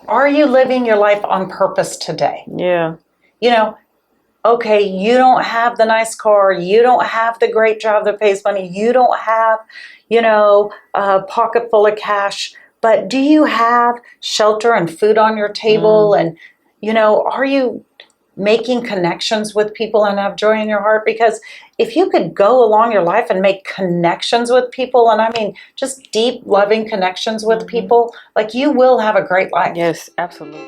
Are you living your life on purpose today? Yeah. You know, okay, you don't have the nice car, you don't have the great job that pays money, you don't have, a pocket full of cash, but do you have shelter and food on your table? And, are you making connections with people and have joy in your heart? Because if you could go along your life and make connections with people, and I mean just deep, loving connections with people, like you will have a great life. Yes, absolutely.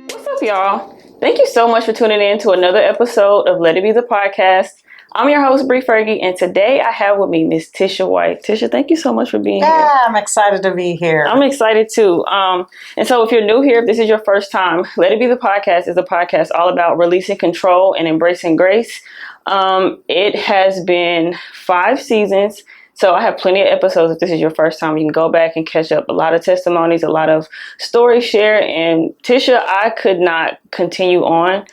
What's up, y'all? Thank you so much for tuning in to another episode of Let It Be the Podcast. I'm your host, Fergie, and today I have with me Miss Tisha White. Tisha, thank you so much for being here. I'm excited to be here. I'm excited too. And so if you're new here, if this is your first time, Let It Be the Podcast is a podcast all about releasing control and embracing grace. It has been 5 seasons. So I have plenty of episodes. If this is your first time, you can go back and catch up. A lot of testimonies, a lot of stories shared. And Tisha, I could not continue on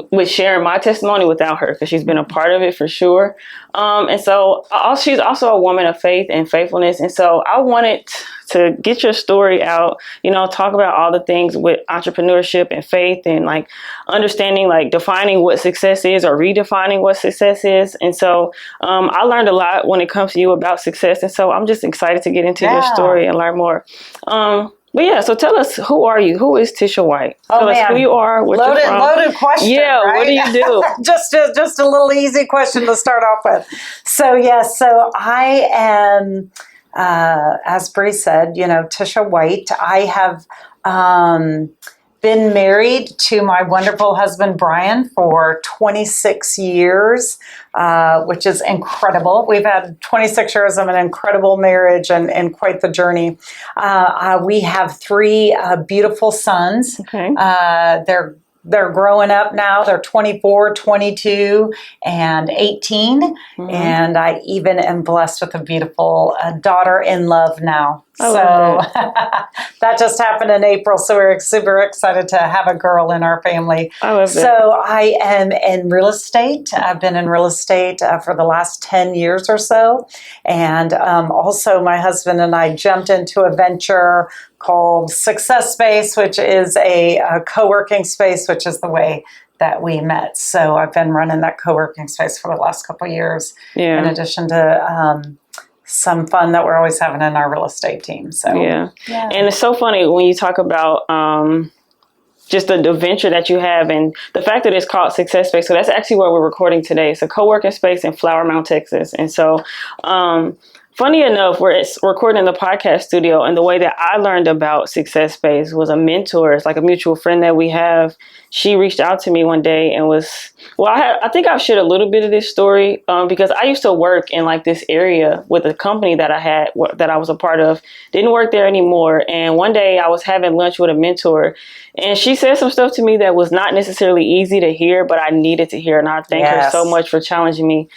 with sharing my testimony without her, because she's been a part of it for sure. And so she's also a woman of faith and faithfulness. And so I wanted to get your story out, talk about all the things with entrepreneurship and faith and like understanding, like defining what success is or redefining what success is. And so I learned a lot when it comes to you about success. And so I'm just excited to get into your story and learn more. But yeah, so tell us, who are you? Who is Tisha White? Tell us who you are. What you're from. Loaded question. Yeah, right? What do you do? just a little easy question to start off with. So so I am, as Bree said, Tisha White. I have been married to my wonderful husband, Brian, for 26 years, which is incredible. We've had 26 years of an incredible marriage and quite the journey. We have 3 beautiful sons. Okay. They're growing up now. They're 24, 22, and 18. Mm-hmm. And I even am blessed with a beautiful daughter in love now. So that just happened in April. So we're super excited to have a girl in our family. So I am in real estate. I've been in real estate for the last 10 years or so. And also my husband and I jumped into a venture called Success Space, which is a co-working space, which is the way that we met. So I've been running that co-working space for the last couple of years, in addition to some fun that we're always having in our real estate team. So yeah. And it's so funny when you talk about just the venture that you have and the fact that it's called Success Space. So that's actually where we're recording today. It's a co-working space in Flower Mound, Texas. And so funny enough, we're recording in the podcast studio, and the way that I learned about Success Space was a mentor. It's like a mutual friend that we have. She reached out to me one day and I think I've shared a little bit of this story because I used to work in like this area with a company that I had, that I was a part of. Didn't work there anymore. And one day I was having lunch with a mentor, and she said some stuff to me that was not necessarily easy to hear, but I needed to hear. And I thank her so much for challenging me.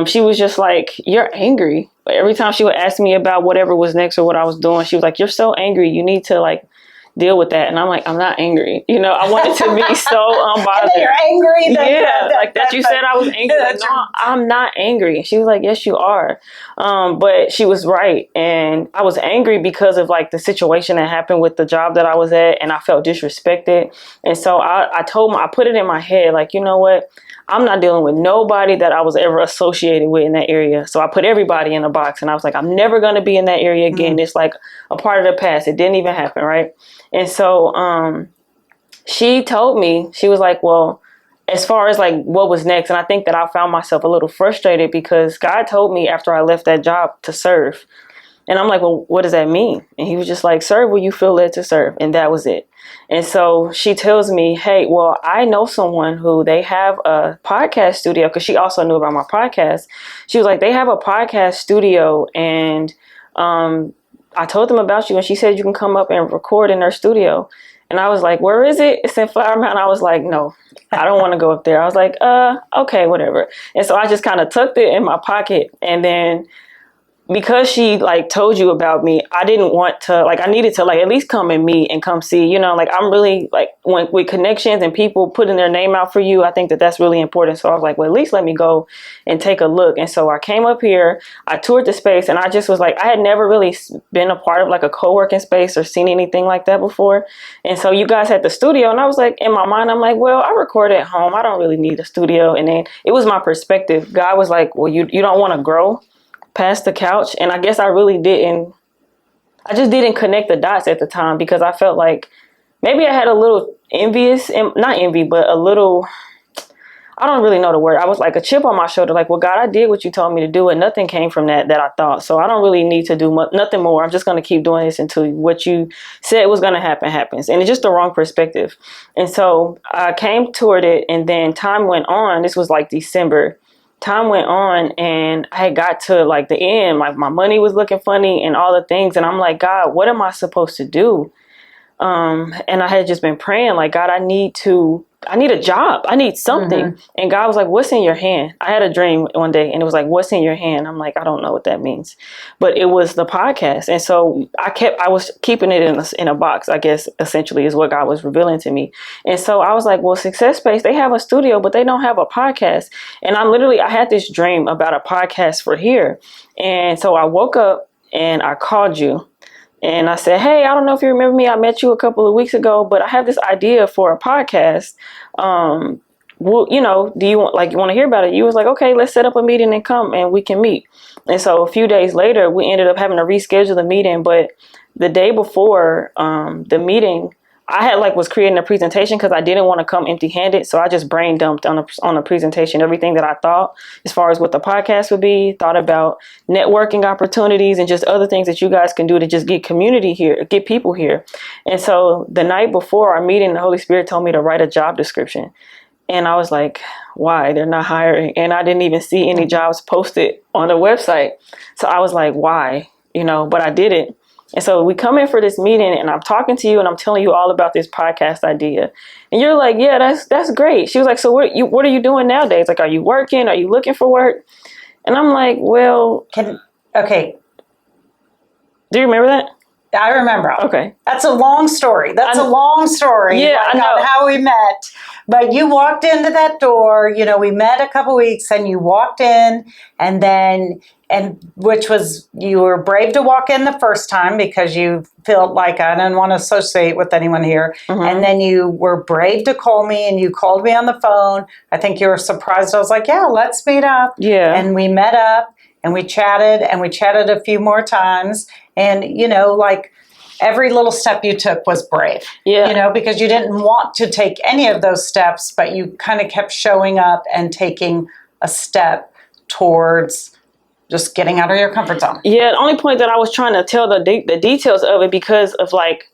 She was just like, "You're angry." Every time she would ask me about whatever was next or what I was doing, she was like, "You're so angry. You need to like deal with that." And I'm like, "I'm not angry." I wanted to be so unbothered. And you're angry. That you said I was angry. Like, no, I'm not angry. She was like, "Yes, you are." But she was right. And I was angry because of like the situation that happened with the job that I was at, and I felt disrespected. And so I put it in my head, like, you know what? I'm not dealing with nobody that I was ever associated with in that area. So I put everybody in a box, and I was like, I'm never going to be in that area again. Mm-hmm. It's like a part of the past. It didn't even happen. Right. And so she told me, she was like, well, as far as like what was next. And I think that I found myself a little frustrated because God told me after I left that job to serve. And I'm like, well, what does that mean? And he was just like, serve where you feel led to serve. And that was it. And so she tells me, hey, well, I know someone who they have a podcast studio, because she also knew about my podcast. She was like, they have a podcast studio, and I told them about you, and she said you can come up and record in their studio. And I was like, where is it? It's in Flower Mound. I was like, no, I don't want to go up there. I was like, okay, whatever. And so I just kind of tucked it in my pocket. And then because she like told you about me, I didn't want to, like, I needed to like at least come and meet and come see, you know, like I'm really like when with connections and people putting their name out for you, I think that that's really important. So I was like, well, at least let me go and take a look. And so I came up here, I toured the space, and I just was like, I had never really been a part of like a co-working space or seen anything like that before. And so you guys had the studio, and I was like, in my mind, I'm like, well, I record at home. I don't really need a studio. And then it was my perspective. God was like, well, you don't want to grow past the couch. And I guess I just didn't connect the dots at the time, because I felt like maybe I had a little envious, not envy, but a little, I don't really know the word. I was like a chip on my shoulder, like, well, God, I did what you told me to do, and nothing came from that I thought. So I don't really need to do nothing more. I'm just going to keep doing this until what you said was going to happen happens. And it's just the wrong perspective. And so I came toward it, and then time went on. This was like December. Time went on, and I got to like the end, like my money was looking funny and all the things. And I'm like, God, what am I supposed to do? And I had just been praying like, God, I need a job. I need something. Mm-hmm. And God was like, what's in your hand? I had a dream one day, and it was like, what's in your hand? I'm like, I don't know what that means, but it was the podcast. And so I was keeping it in a box, I guess, essentially is what God was revealing to me. And so I was like, well, Success Space, they have a studio, but they don't have a podcast. And I had this dream about a podcast for here. And so I woke up and I called you. And I said, hey, I don't know if you remember me. I met you a couple of weeks ago, but I have this idea for a podcast. Well, you know, do you want to hear about it? You was like, okay, let's set up a meeting and come and we can meet. And so a few days later, we ended up having to reschedule the meeting. But the day before the meeting, I was creating a presentation because I didn't want to come empty handed. So I just brain dumped on a presentation, everything that I thought as far as what the podcast would be, thought about networking opportunities and just other things that you guys can do to just get community here, get people here. And so the night before our meeting, the Holy Spirit told me to write a job description. And I was like, why? They're not hiring. And I didn't even see any jobs posted on the website. So I was like, why? You know, but I did it. And so we come in for this meeting, and I'm talking to you, and I'm telling you all about this podcast idea. And you're like, yeah, that's great. She was like, so what are you doing nowadays? Like, are you working? Are you looking for work? And I'm like, well, okay. Do you remember that? I remember. Okay. That's a long story. That's a long story. Yeah, I know. How we met. But you walked into that door, you know, we met a couple weeks, and you walked in, you were brave to walk in the first time because you felt like I didn't want to associate with anyone here. Mm-hmm. And then you were brave to call me, and you called me on the phone. I think you were surprised. I was like, yeah, let's meet up. Yeah. And we met up, and we chatted a few more times. And, you know, like every little step you took was brave, you know, because you didn't want to take any of those steps, but you kind of kept showing up and taking a step towards just getting out of your comfort zone. Yeah, the only point that I was trying to tell the details of it, because of like,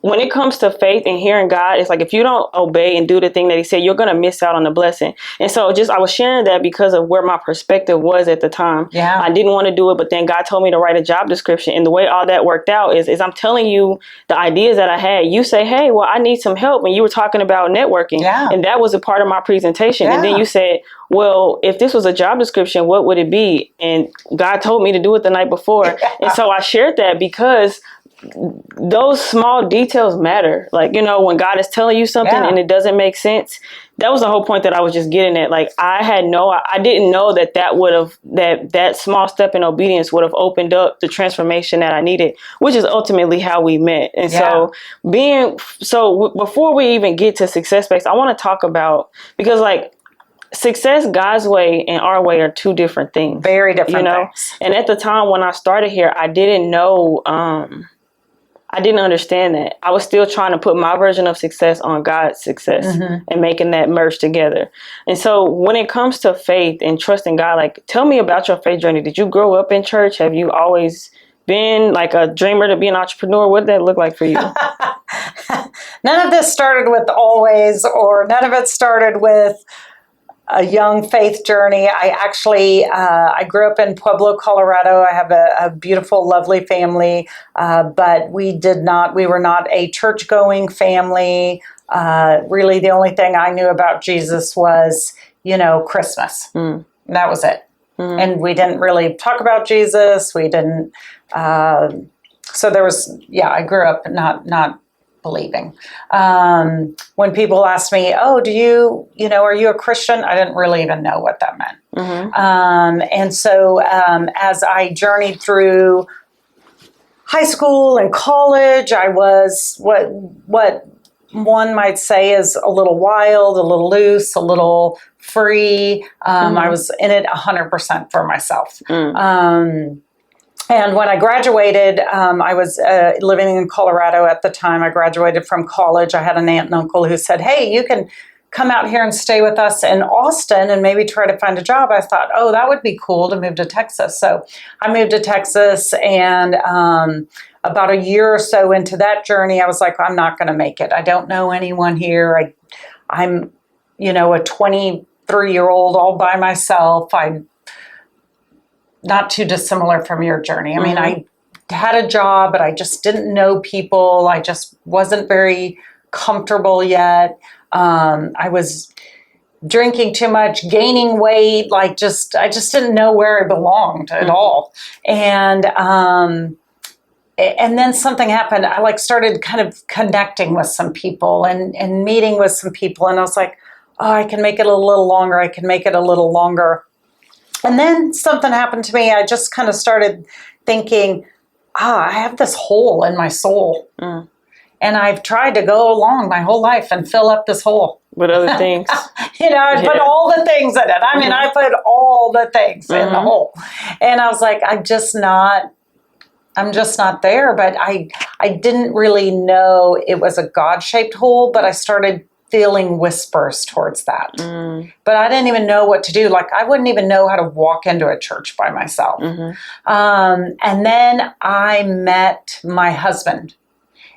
when it comes to faith and hearing God, it's like if you don't obey and do the thing that he said, you're going to miss out on the blessing. And so I was sharing that because of where my perspective was at the time. Yeah. I didn't want to do it, but then God told me to write a job description. And the way all that worked out is I'm telling you the ideas that I had. You say, hey, well, I need some help. And you were talking about networking. Yeah. And that was a part of my presentation. Yeah. And then you said, well, if this was a job description, what would it be? And God told me to do it the night before. Yeah. And so I shared that because those small details matter. Like, you know, when God is telling you something and it doesn't make sense, that was the whole point that I was just getting at. Like, I didn't know that small step in obedience would have opened up the transformation that I needed, which is ultimately how we met. And so before we even get to Success Space, I want to talk about, because like, success God's way and our way are two different things. Very different things. And at the time when I started here, I didn't know, I didn't understand that. I was still trying to put my version of success on God's success and making that merge together. And so when it comes to faith and trusting God, like, tell me about your faith journey. Did you grow up in church? Have you always been like a dreamer to be an entrepreneur? What did that look like for you? None of this started with always, or none of it started with a young faith journey. I grew up in Pueblo, Colorado. I have a beautiful, lovely family, but we were not a church-going family. Really, the only thing I knew about Jesus was, you know, Christmas. That was it. And we didn't really talk about Jesus. We didn't. So there was, I grew up not believing. When people asked me, "Oh, are you a Christian?" I didn't really even know what that meant. And so as I journeyed through high school and college, I was what one might say is a little wild, a little loose, a little free. I was in it 100% for myself. And when I graduated, I was living in Colorado at the time. I graduated from college. I had an aunt and uncle who said, "Hey, you can come out here and stay with us in Austin and maybe try to find a job." I thought, oh, that would be cool to move to Texas. So I moved to Texas, and about a year or so into that journey, I was like, I'm not going to make it. I don't know anyone here. I'm, a 23-year-old all by myself. I'm not too dissimilar from your journey. I mean, I had a job, but I just didn't know people. I just wasn't very comfortable yet. I was drinking too much, gaining weight, I just didn't know where I belonged at all. And then something happened. I started kind of connecting with some people and meeting with some people. And I was like, oh, I can make it a little longer. I can make it a little longer. And then something happened to me. I just kind of started thinking, I have this hole in my soul. And I've tried to go along my whole life and fill up this hole. With other things. I put all the things in it. I mean, I put all the things in the hole. And I was like, I'm just not there. But I didn't really know it was a God-shaped hole, but I started feeling whispers towards that. But I didn't even know what to do. I wouldn't even know how to walk into a church by myself. And then I met my husband.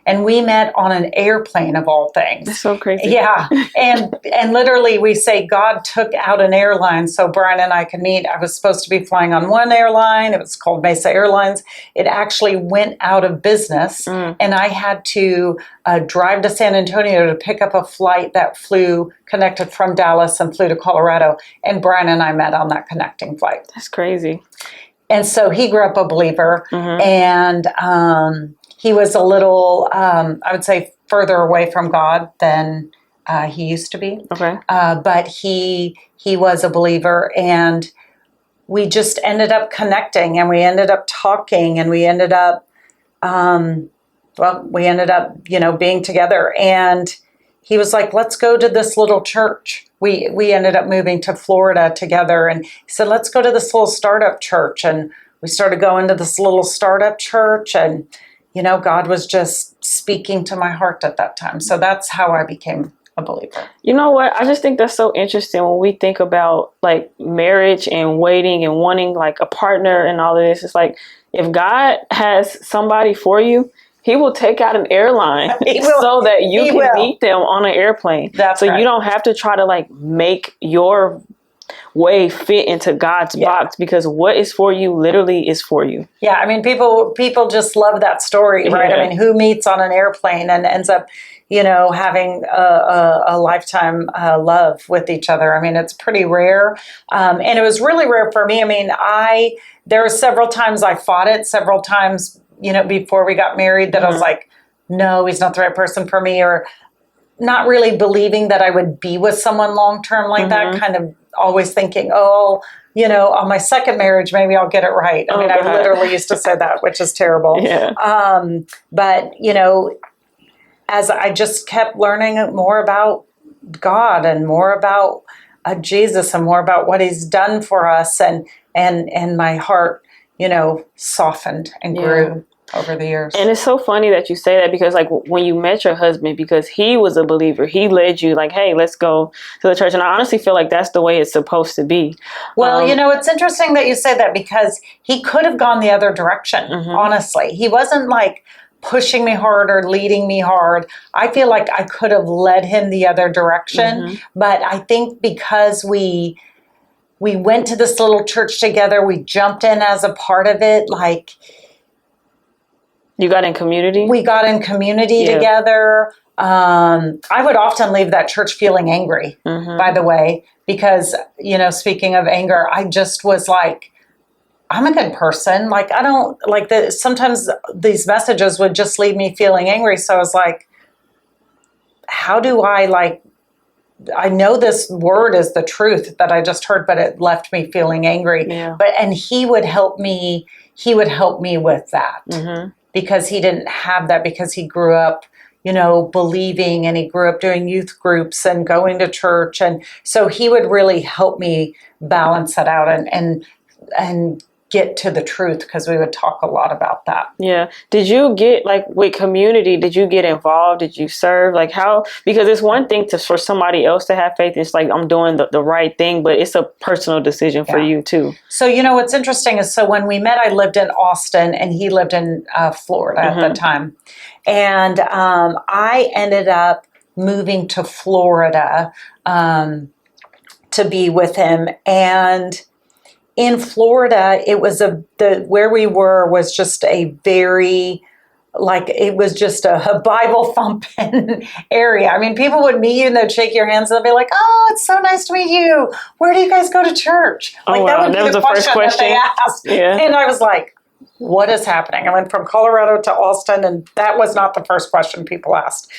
And we met on an airplane, of all things. That's so crazy. Yeah. And literally we say God took out an airline so Brian and I could meet. I was supposed to be flying on one airline. It was called Mesa Airlines. It actually went out of business. And I had to drive to San Antonio to pick up a flight that connected from Dallas and flew to Colorado. And Brian and I met on that connecting flight. That's crazy. And so he grew up a believer. And he was a little, I would say, further away from God than he used to be. Okay. But he was a believer, and we just ended up connecting, and we ended up talking, and we ended up, being together. And he was like, let's go to this little church. We ended up moving to Florida together, and he said, let's go to this little startup church. And we started going to this little startup church, and God was just speaking to my heart at that time. So that's how I became a believer. You know what? I just think that's so interesting when we think about marriage and waiting and wanting a partner and all of this. It's if God has somebody for you, he will take out an airline so that you can meet them on an airplane. That's so right. You don't have to try to make your way fit into God's box, because what is for you literally is for you. Yeah, I mean, people just love that story, right? I mean, who meets on an airplane and ends up, having a lifetime love with each other? I mean, it's pretty rare, and it was really rare for me. I mean, there were several times I fought it, several times, before we got married, that I was like, no, he's not the right person for me, or not really believing that I would be with someone long term like that, kind of always thinking, on my second marriage, maybe I'll get it right. I mean, I literally used to say that, which is terrible. Yeah. But, as I just kept learning more about God and more about Jesus and more about what he's done for us, and my heart, softened and grew over the years. And it's so funny that you say that, because when you met your husband, because he was a believer, he led you hey, let's go to the church. And I honestly feel like that's the way it's supposed to be. Well, it's interesting that you say that, because he could have gone the other direction. Honestly, he wasn't pushing me hard or leading me hard. I feel like I could have led him the other direction. But I think because we went to this little church together, we jumped in as a part of it, you got in community? We got in community together. I would often leave that church feeling angry, by the way, because, speaking of anger, I just was like, I'm a good person. Like, I don't like that. Sometimes these messages would just leave me feeling angry. So I was like, how do I know this word is the truth that I just heard, but it left me feeling angry. Yeah. And he would help me with that because he didn't have that, because he grew up, believing, and he grew up doing youth groups and going to church. And so he would really help me balance that out and get to the truth, because we would talk a lot about that. Yeah. Did you get, like, with community, did you get involved? Did you serve? Like, how, because it's one thing for somebody else to have faith. It's like, I'm doing the right thing, but it's a personal decision for you too. So, what's interesting is, so when we met, I lived in Austin and he lived in Florida at the time. And I ended up moving to Florida to be with him. And in Florida, it was where we were was just a very, it was just a Bible thumping area. I mean, people would meet you and they'd shake your hands and they'd be like, "Oh, it's so nice to meet you. Where do you guys go to church?" That would be the first question that they asked. Yeah. And I was like, what is happening? I went from Colorado to Austin, and that was not the first question people asked.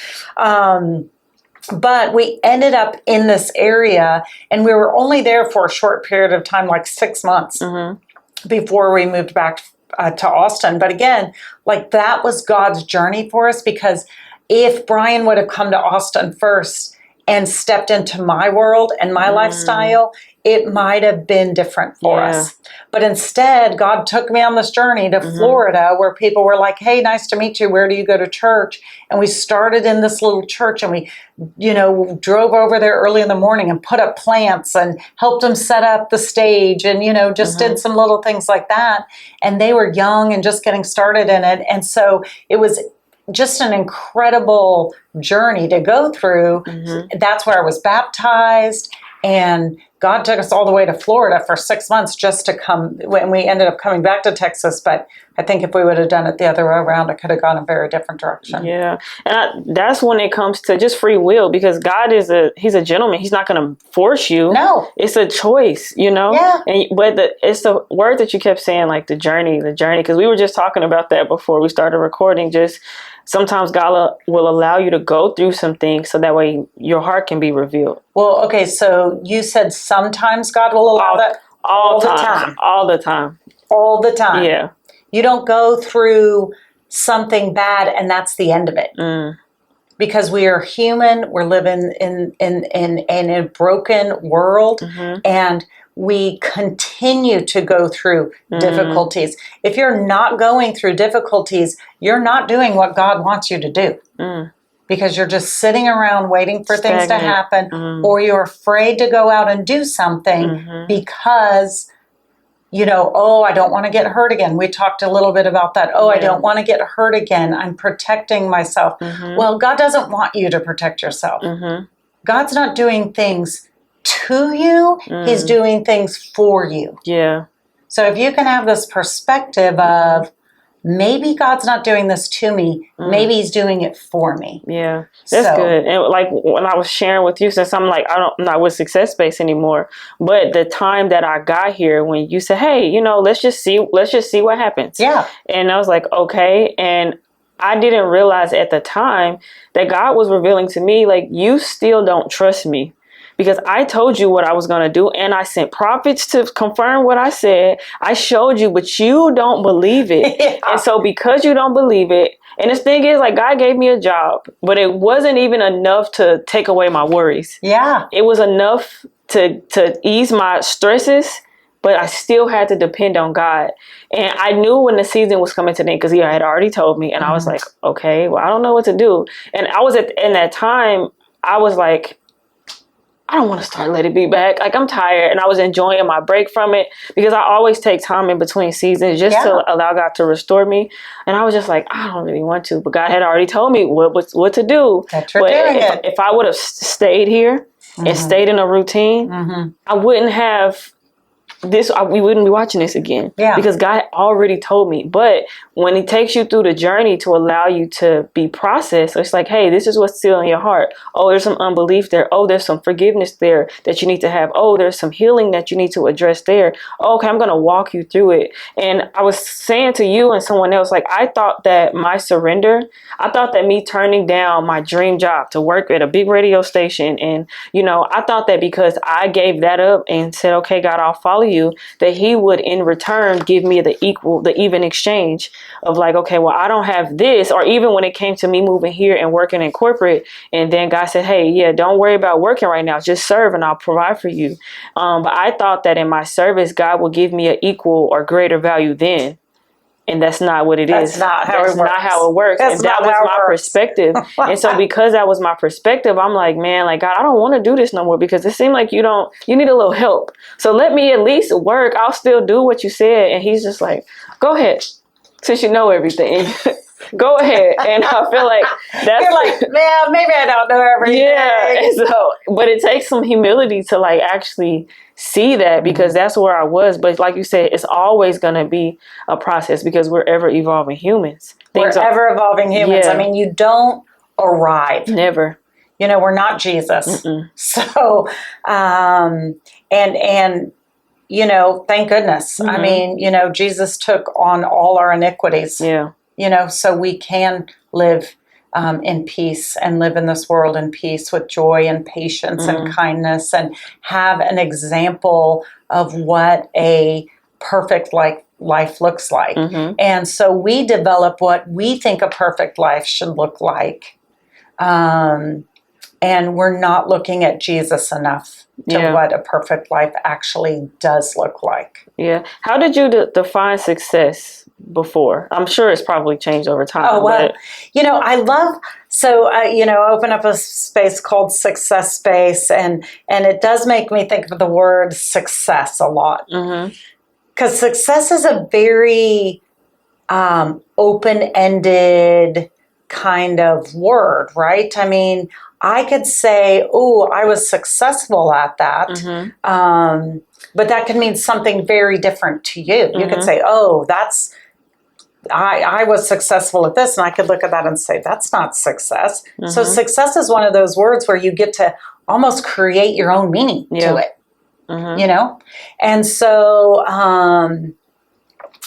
But we ended up in this area, and we were only there for a short period of time, like 6 months before we moved back to Austin. But again, that was God's journey for us, because if Brian would have come to Austin first and stepped into my world and my lifestyle, it might have been different for us. But instead, God took me on this journey to Florida, where people were like, "Hey, nice to meet you. Where do you go to church?" And we started in this little church, and we, drove over there early in the morning and put up plants and helped them set up the stage and, just did some little things like that. And they were young and just getting started in it. And so it was just an incredible journey to go through. That's where I was baptized. And God took us all the way to Florida for 6 months just to come, when we ended up coming back to Texas. But I think if we would have done it the other way around, it could have gone a very different direction. Yeah. And that's when it comes to just free will, because God he's a gentleman. He's not going to force you. No. It's a choice, Yeah. But it's the word that you kept saying, like the journey, because we were just talking about that before we started recording. Just sometimes God will allow you to go through some things so that way your heart can be revealed. Well, okay, so you said sometimes God will allow that? All the time. All the time. All the time. Yeah. You don't go through something bad and that's the end of it. Because we are human, we're living in a broken world, and we continue to go through difficulties. If you're not going through difficulties, you're not doing what God wants you to do. Because you're just sitting around waiting for things to happen, or you're afraid to go out and do something because, I don't want to get hurt again. We talked a little bit about that. I don't want to get hurt again. I'm protecting myself. Well, God doesn't want you to protect yourself. God's not doing things to you. He's doing things for you. Yeah. So if you can have this perspective of, maybe God's not doing this to me. Maybe he's doing it for me. Yeah, that's good. And like when I was sharing with you, since I'm I'm not with Success Space anymore, but the time that I got here, when you said, "Hey, let's just see what happens." Yeah. And I was like, okay. And I didn't realize at the time that God was revealing to me, you still don't trust me. Because I told you what I was going to do, and I sent prophets to confirm what I said. I showed you, but you don't believe it. Yeah. And so because you don't believe it, and the thing is, God gave me a job, but it wasn't even enough to take away my worries. Yeah. It was enough to ease my stresses, but I still had to depend on God. And I knew when the season was coming to an end, because he had already told me, and I was like, okay, well, I don't know what to do. And I was in that time, I was like, I don't want to start Let It Be back. I'm tired. And I was enjoying my break from it, because I always take time in between seasons just to allow God to restore me. And I was just like, I don't really want to. But God had already told me what to do. That you're doing it. If I would have stayed here and stayed in a routine, I wouldn't have we wouldn't be watching this again. Yeah. Because God already told me. But when he takes you through the journey to allow you to be processed, it's like, hey, this is what's still in your heart. Oh, there's some unbelief there. Oh, there's some forgiveness there that you need to have. Oh, there's some healing that you need to address there. Oh, okay, I'm going to walk you through it. And I was saying to you and someone else, like, I thought that my surrender, I thought that me turning down my dream job to work at a big radio station, and, I thought that because I gave that up and said, okay, God, I'll follow you, that he would in return give me the even exchange of like, okay, well, I don't have this. Or even when it came to me moving here and working in corporate, and then God said, hey, yeah, don't worry about working right now, just serve and I'll provide for you. But I thought that in my service, God will give me an equal or greater value then. And that's not what it is. That's not how it works. And that was my perspective. And so because that was my perspective, I'm like, man, like, God, I don't want to do this no more, because it seemed like you need a little help. So let me at least work. I'll still do what you said. And he's just like, go ahead, since you know everything. Go ahead. And I feel like that's... You're like, yeah, maybe I don't know everything. Yeah. And so, but it takes some humility to like actually see that, because that's where I was. But like you said, it's always going to be a process, because we're ever evolving humans. We're ever evolving humans. Yeah. I mean, you don't arrive. Never. We're not Jesus. Mm-mm. So, and thank goodness. Mm-hmm. I mean, Jesus took on all our iniquities. Yeah. So we can live in peace and live in this world in peace with joy and patience and kindness, and have an example of what a perfect life looks like. Mm-hmm. And so we develop what we think a perfect life should look like. And we're not looking at Jesus enough to what a perfect life actually does look like. Yeah. How did you define success before? I'm sure it's probably changed over time. Oh, well, I love, open up a space called Success Space, and it does make me think of the word success a lot. Mm-hmm. Because success is a very open-ended kind of word, right? I mean, I could say, oh, I was successful at that. Mm-hmm. But that could mean something very different to you. You could say, oh, I was successful at this. And I could look at that and say, that's not success. Mm-hmm. So success is one of those words where you get to almost create your own meaning to it, mm-hmm. And so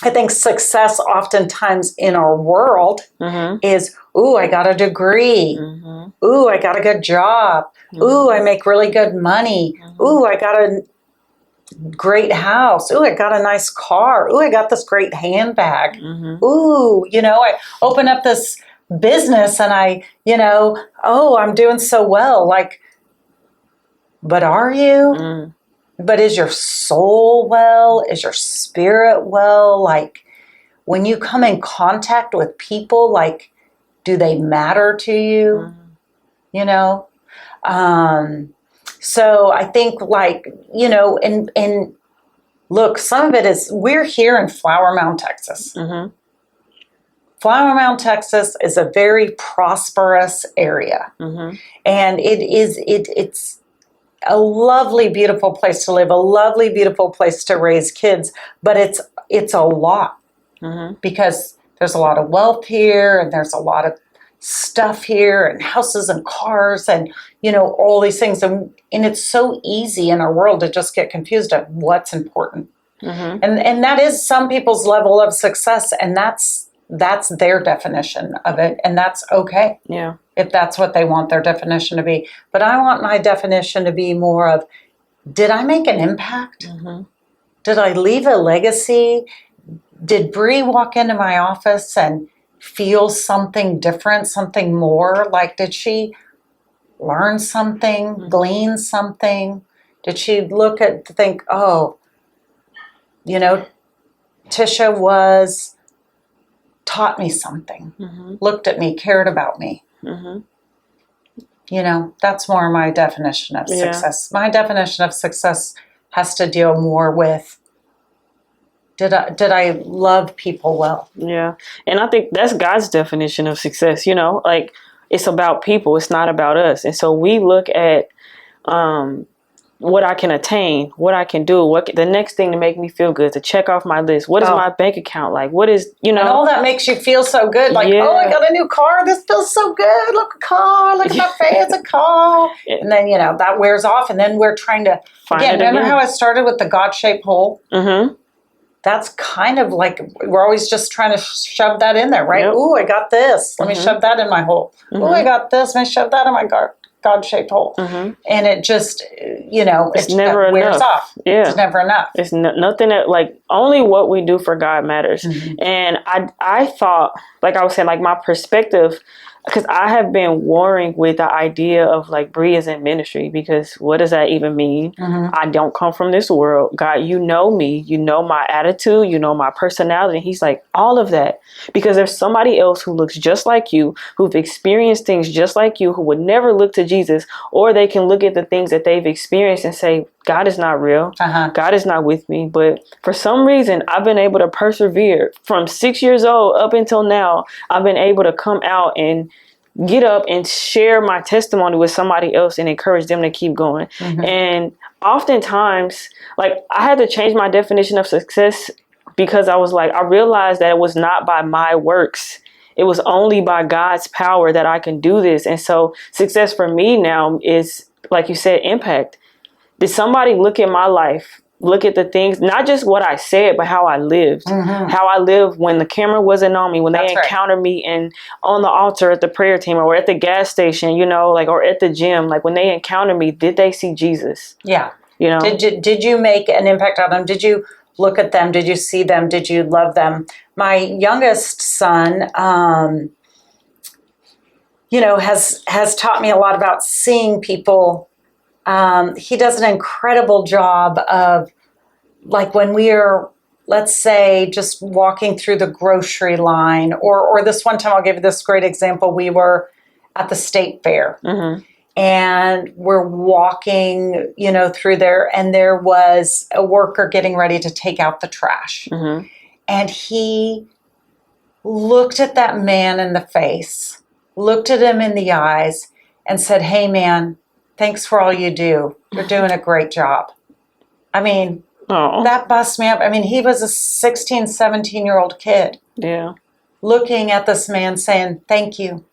I think success oftentimes in our world is, ooh, I got a degree. Mm-hmm. Ooh, I got a good job. Mm-hmm. Ooh, I make really good money. Mm-hmm. Ooh, I got a great house. Ooh, I got a nice car. Ooh, I got this great handbag. Mm-hmm. Ooh, I open up this business and I'm doing so well. Like, but are you? Mm. But is your soul well? Is your spirit well? Like, when you come in contact with people, like, do they matter to you? So I think, like, and look, some of it is, we're here in Flower Mound, Texas. Mm-hmm. Flower Mound, Texas is a very prosperous area. Mm-hmm. And it's a lovely, beautiful place to live, a lovely, beautiful place to raise kids, but it's a lot because there's a lot of wealth here, and there's a lot of stuff here, and houses and cars, and all these things, and it's so easy in our world to just get confused at what's important, and that is some people's level of success, and that's their definition of it, and that's okay. Yeah. If that's what they want their definition to be. But I want my definition to be more of, did I make an impact? Mm-hmm. Did I leave a legacy? Did Bree walk into my office and feel something different, something more? Like, did she learn something, glean something? Did she think, oh, Tisha taught me something, looked at me, cared about me. Mm-hmm. That's more my definition of success. My definition of success has to deal more with, did I love people well? Yeah. And I think that's God's definition of success, like, it's about people. It's not about us. And so we look at what I can attain, what I can do, the next thing to make me feel good, to check off my list. What is my bank account like? What is, And all that makes you feel so good. Like, oh, I got a new car. This feels so good. Look, a car. Look at my face, a car. And then, that wears off. And then we're trying to, remember how I started with the God-shaped hole? Mm-hmm. That's kind of like, we're always just trying to shove that in there, right? Yep. Ooh, I got this. Let me shove that in my hole. Mm-hmm. Ooh, I got this. Let me shove that in my God-shaped hole. Mm-hmm. And it just, it's never enough. Wears off. Yeah. It's never enough. It's nothing that, like, only what we do for God matters. Mm-hmm. And I thought, like I was saying, like, my perspective, because I have been warring with the idea of, like, Bree is in ministry, because what does that even mean? Mm-hmm. I don't come from this world. God, you know me. You know my attitude. You know my personality. And he's like, all of that. Because there's somebody else who looks just like you, who've experienced things just like you, who would never look to Jesus, or they can look at the things that they've experienced and say, God is not real. Uh-huh. God is not with me. But for some reason, I've been able to persevere from 6 years old up until now. I've been able to come out and get up and share my testimony with somebody else and encourage them to keep going. Mm-hmm. And oftentimes, like, I had to change my definition of success, because I was like, I realized that it was not by my works. It was only by God's power that I can do this. And so success for me now is, like you said, impact. Did somebody look at my life, look at the things, not just what I said, but how I lived, mm-hmm. how I lived when the camera wasn't on me, when they encountered me on the altar at the prayer team, or at the gas station, or at the gym, like when they encountered me, did they see Jesus? Yeah. Did you make an impact on them? Did you look at them? Did you see them? Did you love them? My youngest son, has taught me a lot about seeing people. He does an incredible job of, like, when we are, let's say, just walking through the grocery line, or this one time, I'll give you this great example. We were at the state fair, mm-hmm. and we're walking, through there, and there was a worker getting ready to take out the trash. Mm-hmm. And he looked at that man in the face, looked at him in the eyes, and said, "Hey, man, thanks for all you do. You're doing a great job." I mean, that bust me up. I mean, he was a 16, 17-year-old kid. Yeah. Looking at this man saying, "Thank you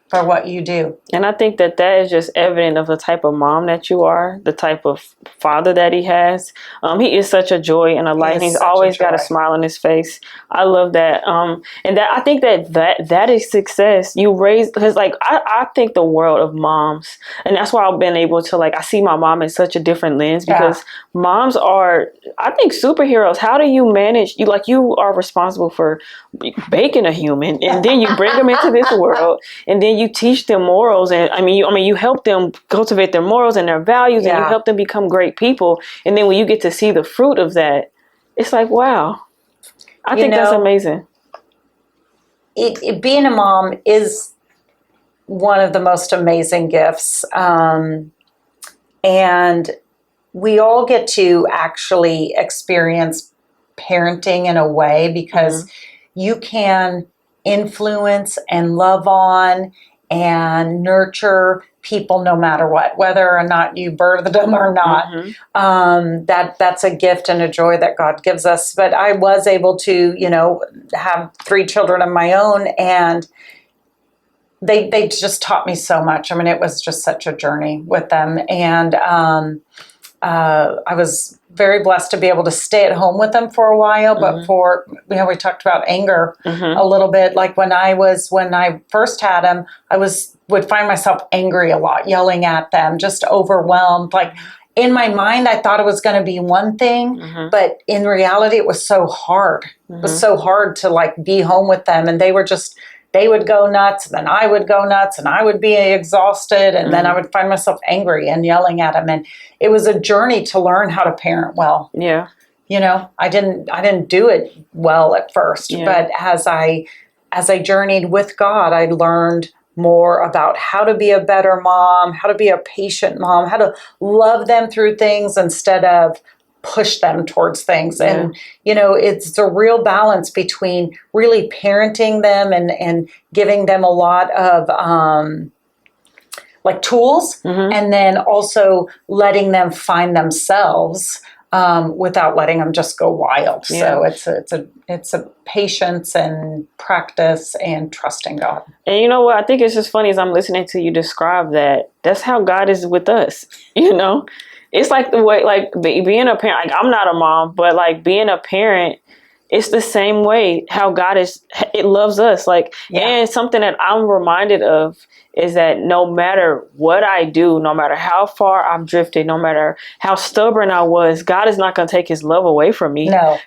for what you do." And I think that is just evident of the type of mom that you are, the type of father that he has. He is such a joy and a light. He's always got a smile on his face. I love that. And that, I think that is success. You raise, because, like, I think the world of moms, and that's why I've been able to, like, I see my mom in such a different lens, because moms are, I think, superheroes. How do you manage, you are responsible for baking a human, and then you bring them into this world, and then you teach them morals. And I mean, you help them cultivate their morals and their values, and you help them become great people. And then when you get to see the fruit of that, it's like, wow. I think that's amazing. Being a mom is one of the most amazing gifts. And we all get to actually experience parenting in a way, because mm-hmm. you can influence and love on and nurture people no matter what, whether or not you birthed them or not. Mm-hmm. That's a gift and a joy that God gives us. But I was able to, have 3 children of my own, and they just taught me so much. I mean, it was just such a journey with them. And I was very blessed to be able to stay at home with them for a while. Mm-hmm. But we talked about anger mm-hmm. a little bit. Like when I first had them, would find myself angry a lot, yelling at them, just overwhelmed. Like, in my mind, I thought it was going to be one thing, mm-hmm. but in reality, it was so hard. Mm-hmm. It was so hard to, like, be home with them, and they would go nuts, and then I would go nuts, and I would be exhausted, and mm-hmm. then I would find myself angry and yelling at them. And it was a journey to learn how to parent well. Yeah. I didn't do it well at first, but as I journeyed with God, I learned more about how to be a better mom, how to be a patient mom, how to love them through things instead of push them towards things. Yeah. And, it's a real balance between really parenting them and giving them a lot of, like tools, and then also letting them find themselves without letting them just go wild. Yeah. So it's a patience and practice and trusting God. And you know what? I think it's just funny as I'm listening to you describe that. That's how God is with us. It's like the way, like being a parent. Like I'm not a mom, but like being a parent, it's the same way how God it loves us. Like, and something that I'm reminded of is that no matter what I do, no matter how far I've drifted, no matter how stubborn I was, God is not going to take his love away from me. No.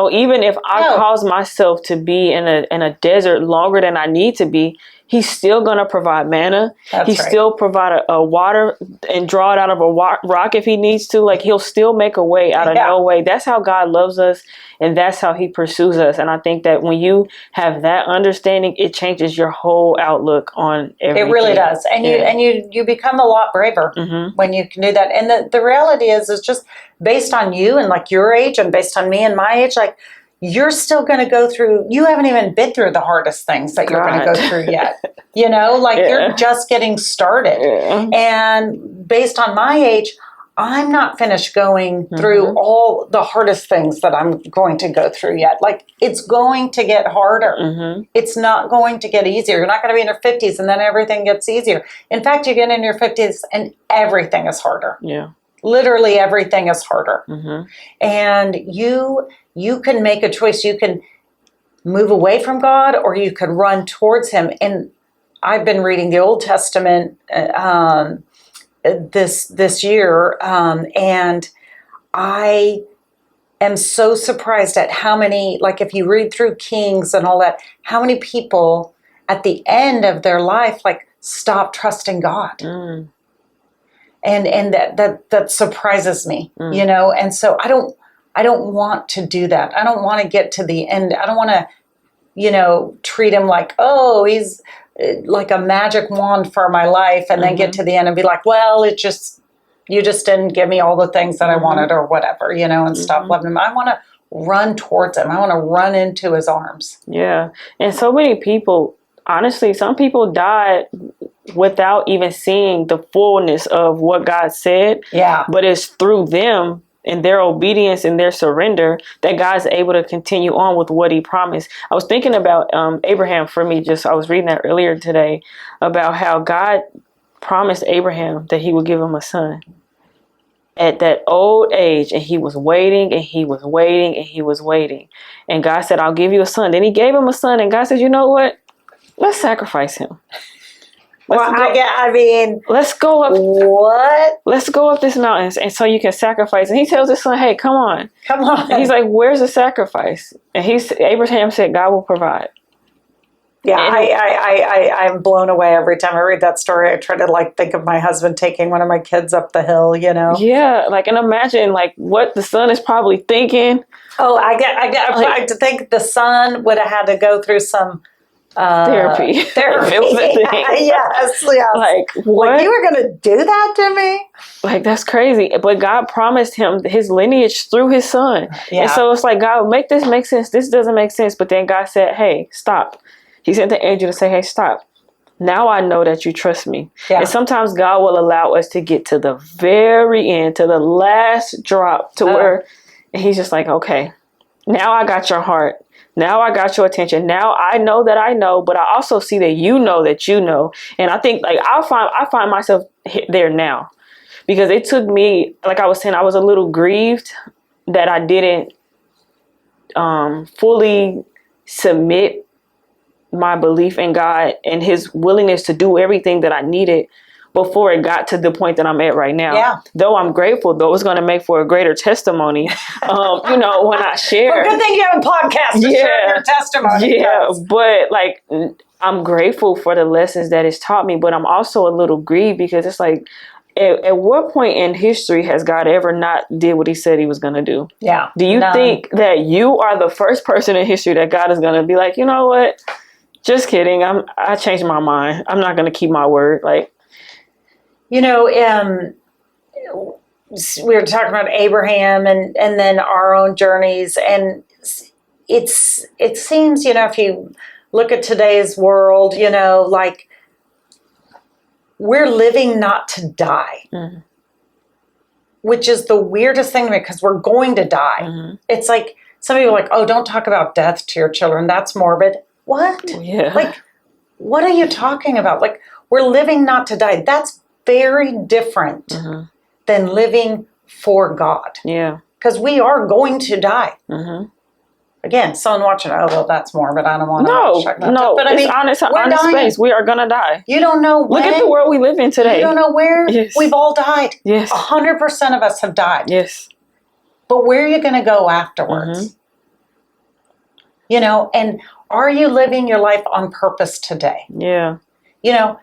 Even if I cause myself to be in a desert longer than I need to be, he's still going to provide manna. He's still provide a water and draw it out of a rock if he needs to. Like he'll still make a way out of no way. That's how God loves us. And that's how he pursues us. And I think that when you have that understanding, it changes your whole outlook on everything. It really does. And you become a lot braver when you can do that. And the reality is just based on you and like your age and based on me and my age, like you're still going to go through, you haven't even been through the hardest things that you're going to go through yet. You're just getting started. Yeah. And based on my age, I'm not finished going through all the hardest things that I'm going to go through yet. Like, it's going to get harder. It's not going to get easier. You're not going to be in your 50s and then everything gets easier. In fact, you get in your 50s and everything is harder. Yeah. Literally everything is harder. And you can make a choice. You can move away from God or you could run towards him. And I've been reading the Old Testament this year, and I am so surprised at how many, like if you read through Kings and all that, how many people at the end of their life like stop trusting God. And that surprises me, and so I don't want to do that. I don't want to get to the end. I don't want to treat him like, oh, he's like a magic wand for my life, and then get to the end and be like, well, you just didn't give me all the things that I wanted or whatever, and stop loving him. I want to run towards him. I want to run into his arms. Yeah. And so many people, honestly, some people died without even seeing the fullness of what God said. Yeah. But it's through them and their obedience and their surrender that God's able to continue on with what he promised. I was thinking about Abraham for me. I was reading that earlier today about how God promised Abraham that he would give him a son at that old age. And he was waiting and he was waiting and he was waiting. And God said, I'll give you a son. Then he gave him a son. And God said, you know what? Let's sacrifice him. Let's go up. What? Let's go up this mountain, and so you can sacrifice. And he tells his son, "Hey, come on." And he's like, "Where's the sacrifice?" And Abraham said, "God will provide." Yeah, I'm blown away every time I read that story. I try to think of my husband taking one of my kids up the hill. Yeah, and imagine what the son is probably thinking. Oh, I think the son would have had to go through some. Therapy. It was a thing. Yes. What? You were going to do that to me? That's crazy. But God promised him his lineage through his son. Yeah. And so it's like, God, make this make sense. This doesn't make sense. But then God said, hey, stop. He sent the angel to say, hey, stop. Now I know that you trust me. Yeah. And sometimes God will allow us to get to the very end, to the last drop, to where he's just like, okay, now I got your heart. Now I got your attention. Now I know that I know, but I also see that you know that you know. And I think I find myself there now, because it took me, like I was saying, I was a little grieved that I didn't fully submit my belief in God and his willingness to do everything that I needed before it got to the point that I'm at right now. Yeah. Though I'm grateful, though it's going to make for a greater testimony, when I share. Well, good thing you have a podcast to share your testimony. Yeah, but I'm grateful for the lessons that it's taught me, but I'm also a little grieved because it's like, at what point in history has God ever not did what he said he was going to do? Yeah. Do you think that you are the first person in history that God is going to be like, you know what? Just kidding. I changed my mind. I'm not going to keep my word. We were talking about Abraham and then our own journeys. And it seems, if you look at today's world, we're living not to die, which is the weirdest thing to me because we're going to die. It's like, some people are like, oh, don't talk about death to your children. That's morbid. What? Yeah. Like, what are you talking about? Like, we're living not to die. That's very different than living for God. Yeah. Because we are going to die. Again, someone watching, oh, well, that's morbid. I don't want to check that. No, But I mean, it's an honest space. We are going to die. You don't know when. Look at the world we live in today. You don't know where. Yes. We've all died. Yes. 100% of us have died. Yes. But where are you going to go afterwards? You know, and are you living your life on purpose today? Yeah. You know,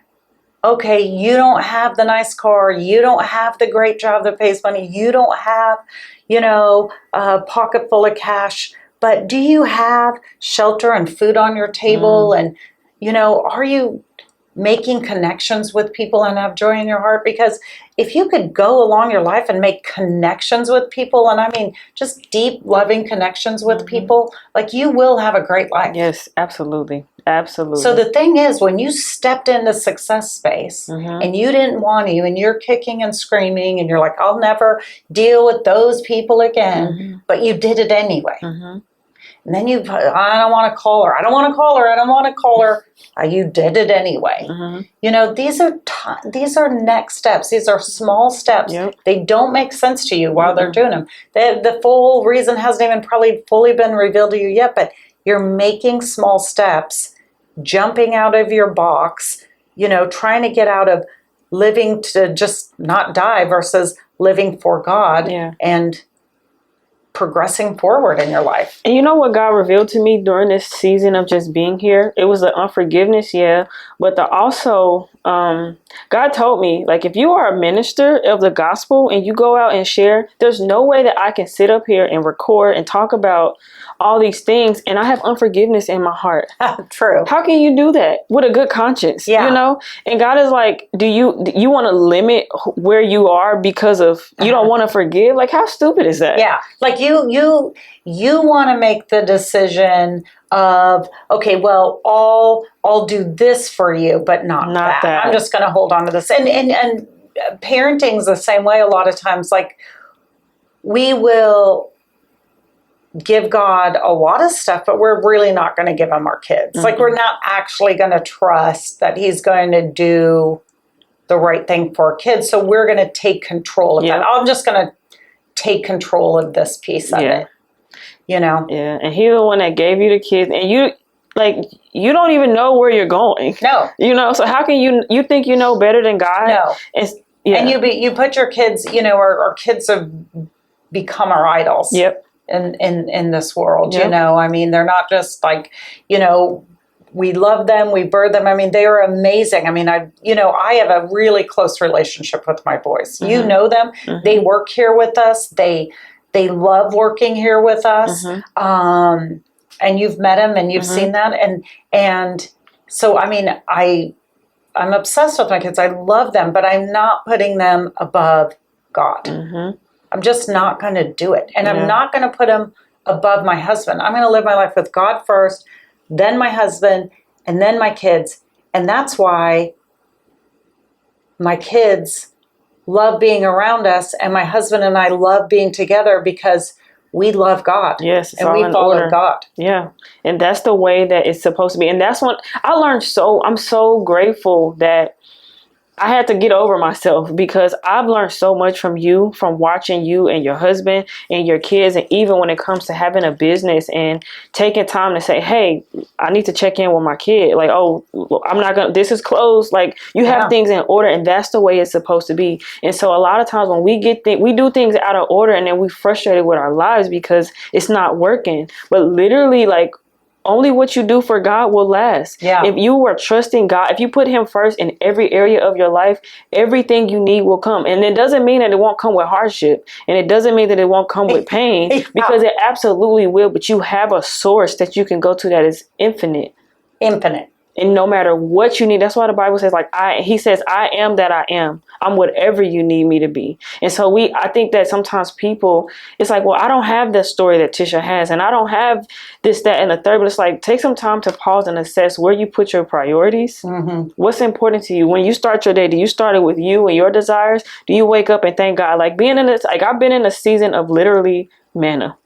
okay, you don't have the nice car. You don't have the great job that pays money. You don't have, you know, a pocket full of cash. But do you have shelter and food on your table? And, you know, are you making connections with people and have joy in your heart? Because if you could go along your life and make connections with people, and I mean just deep, loving connections with people, like, you will have a great life. Yes, absolutely. Absolutely. So the thing is, when you stepped into success space and you didn't want to, and you're kicking and screaming and you're like, I'll never deal with those people again, but you did it anyway. And then I don't want to call her. I don't want to call her. I don't want to call her. You did it anyway. You know, these are next steps. These are small steps. They don't make sense to you while they're doing them. The full reason hasn't even probably fully been revealed to you yet, but you're making small steps, jumping out of your box, you know, trying to get out of living to just not die versus living for God and progressing forward in your life. And you know what God revealed to me during this season of just being here? It was the unforgiveness, but also God told me, like, if you are a minister of the gospel and you go out and share, there's no way that I can sit up here and record and talk about all these things and I have unforgiveness in my heart. True. How can you do that with a good conscience? You know? And God is like, do you want to limit where you are because of you don't want to forgive? Like, how stupid is that? Yeah. Like, you want to make the decision of, okay, well, I'll do this for you, but not that. I'm just going to hold on to this. And parenting's the same way a lot of times. Like, we will give God a lot of stuff, but we're really not going to give him our kids. Like, we're not actually going to trust that he's going to do the right thing for our kids. So we're going to take control of that. I'm just going to take control of this piece of it. You know? Yeah. And he's the one that gave you the kids, and you don't even know where you're going. No. You know, so how can you think you know better than God? No. And you put your kids, you know, our kids have become our idols. In this world, you know, I mean, they're not just like, you know, we love them, we birth them. I mean, they are amazing. I mean, I have a really close relationship with my boys. You know them. They work here with us. They love working here with us. And you've met them and you've seen that. And so, I mean, I'm obsessed with my kids. I love them, but I'm not putting them above God. I'm just not going to do it. And I'm not going to put him above my husband. I'm going to live my life with God first, then my husband, and then my kids. And that's why my kids love being around us, and my husband and I love being together because we love God. Yes, and we follow God. Yeah, and that's the way that it's supposed to be. And that's what I learned. I'm so grateful that I had to get over myself, because I've learned so much from you, from watching you and your husband and your kids. And even when it comes to having a business and taking time to say, hey, I need to check in with my kid. Like, oh, I'm not going to, this is closed. Like, you have things in order, and that's the way it's supposed to be. And so a lot of times when we do things out of order, and then we frustrated with our lives because it's not working. But literally, like, only what you do for God will last. Yeah. If you are trusting God, if you put him first in every area of your life, everything you need will come. And it doesn't mean that it won't come with hardship. And it doesn't mean that it won't come with pain, because it absolutely will. But you have a source that you can go to that is infinite. Infinite. And no matter what you need, that's why the Bible says, like, he says, I am that I am. I'm whatever you need me to be. And so I think that sometimes people, it's like, well, I don't have the story that Tisha has, and I don't have this, that, and the third. But it's like, take some time to pause and assess where you put your priorities. Mm-hmm. What's important to you? When you start your day, do you start it with you and your desires? Do you wake up and thank God? Like, being in this, like, I've been in a season of literally manna.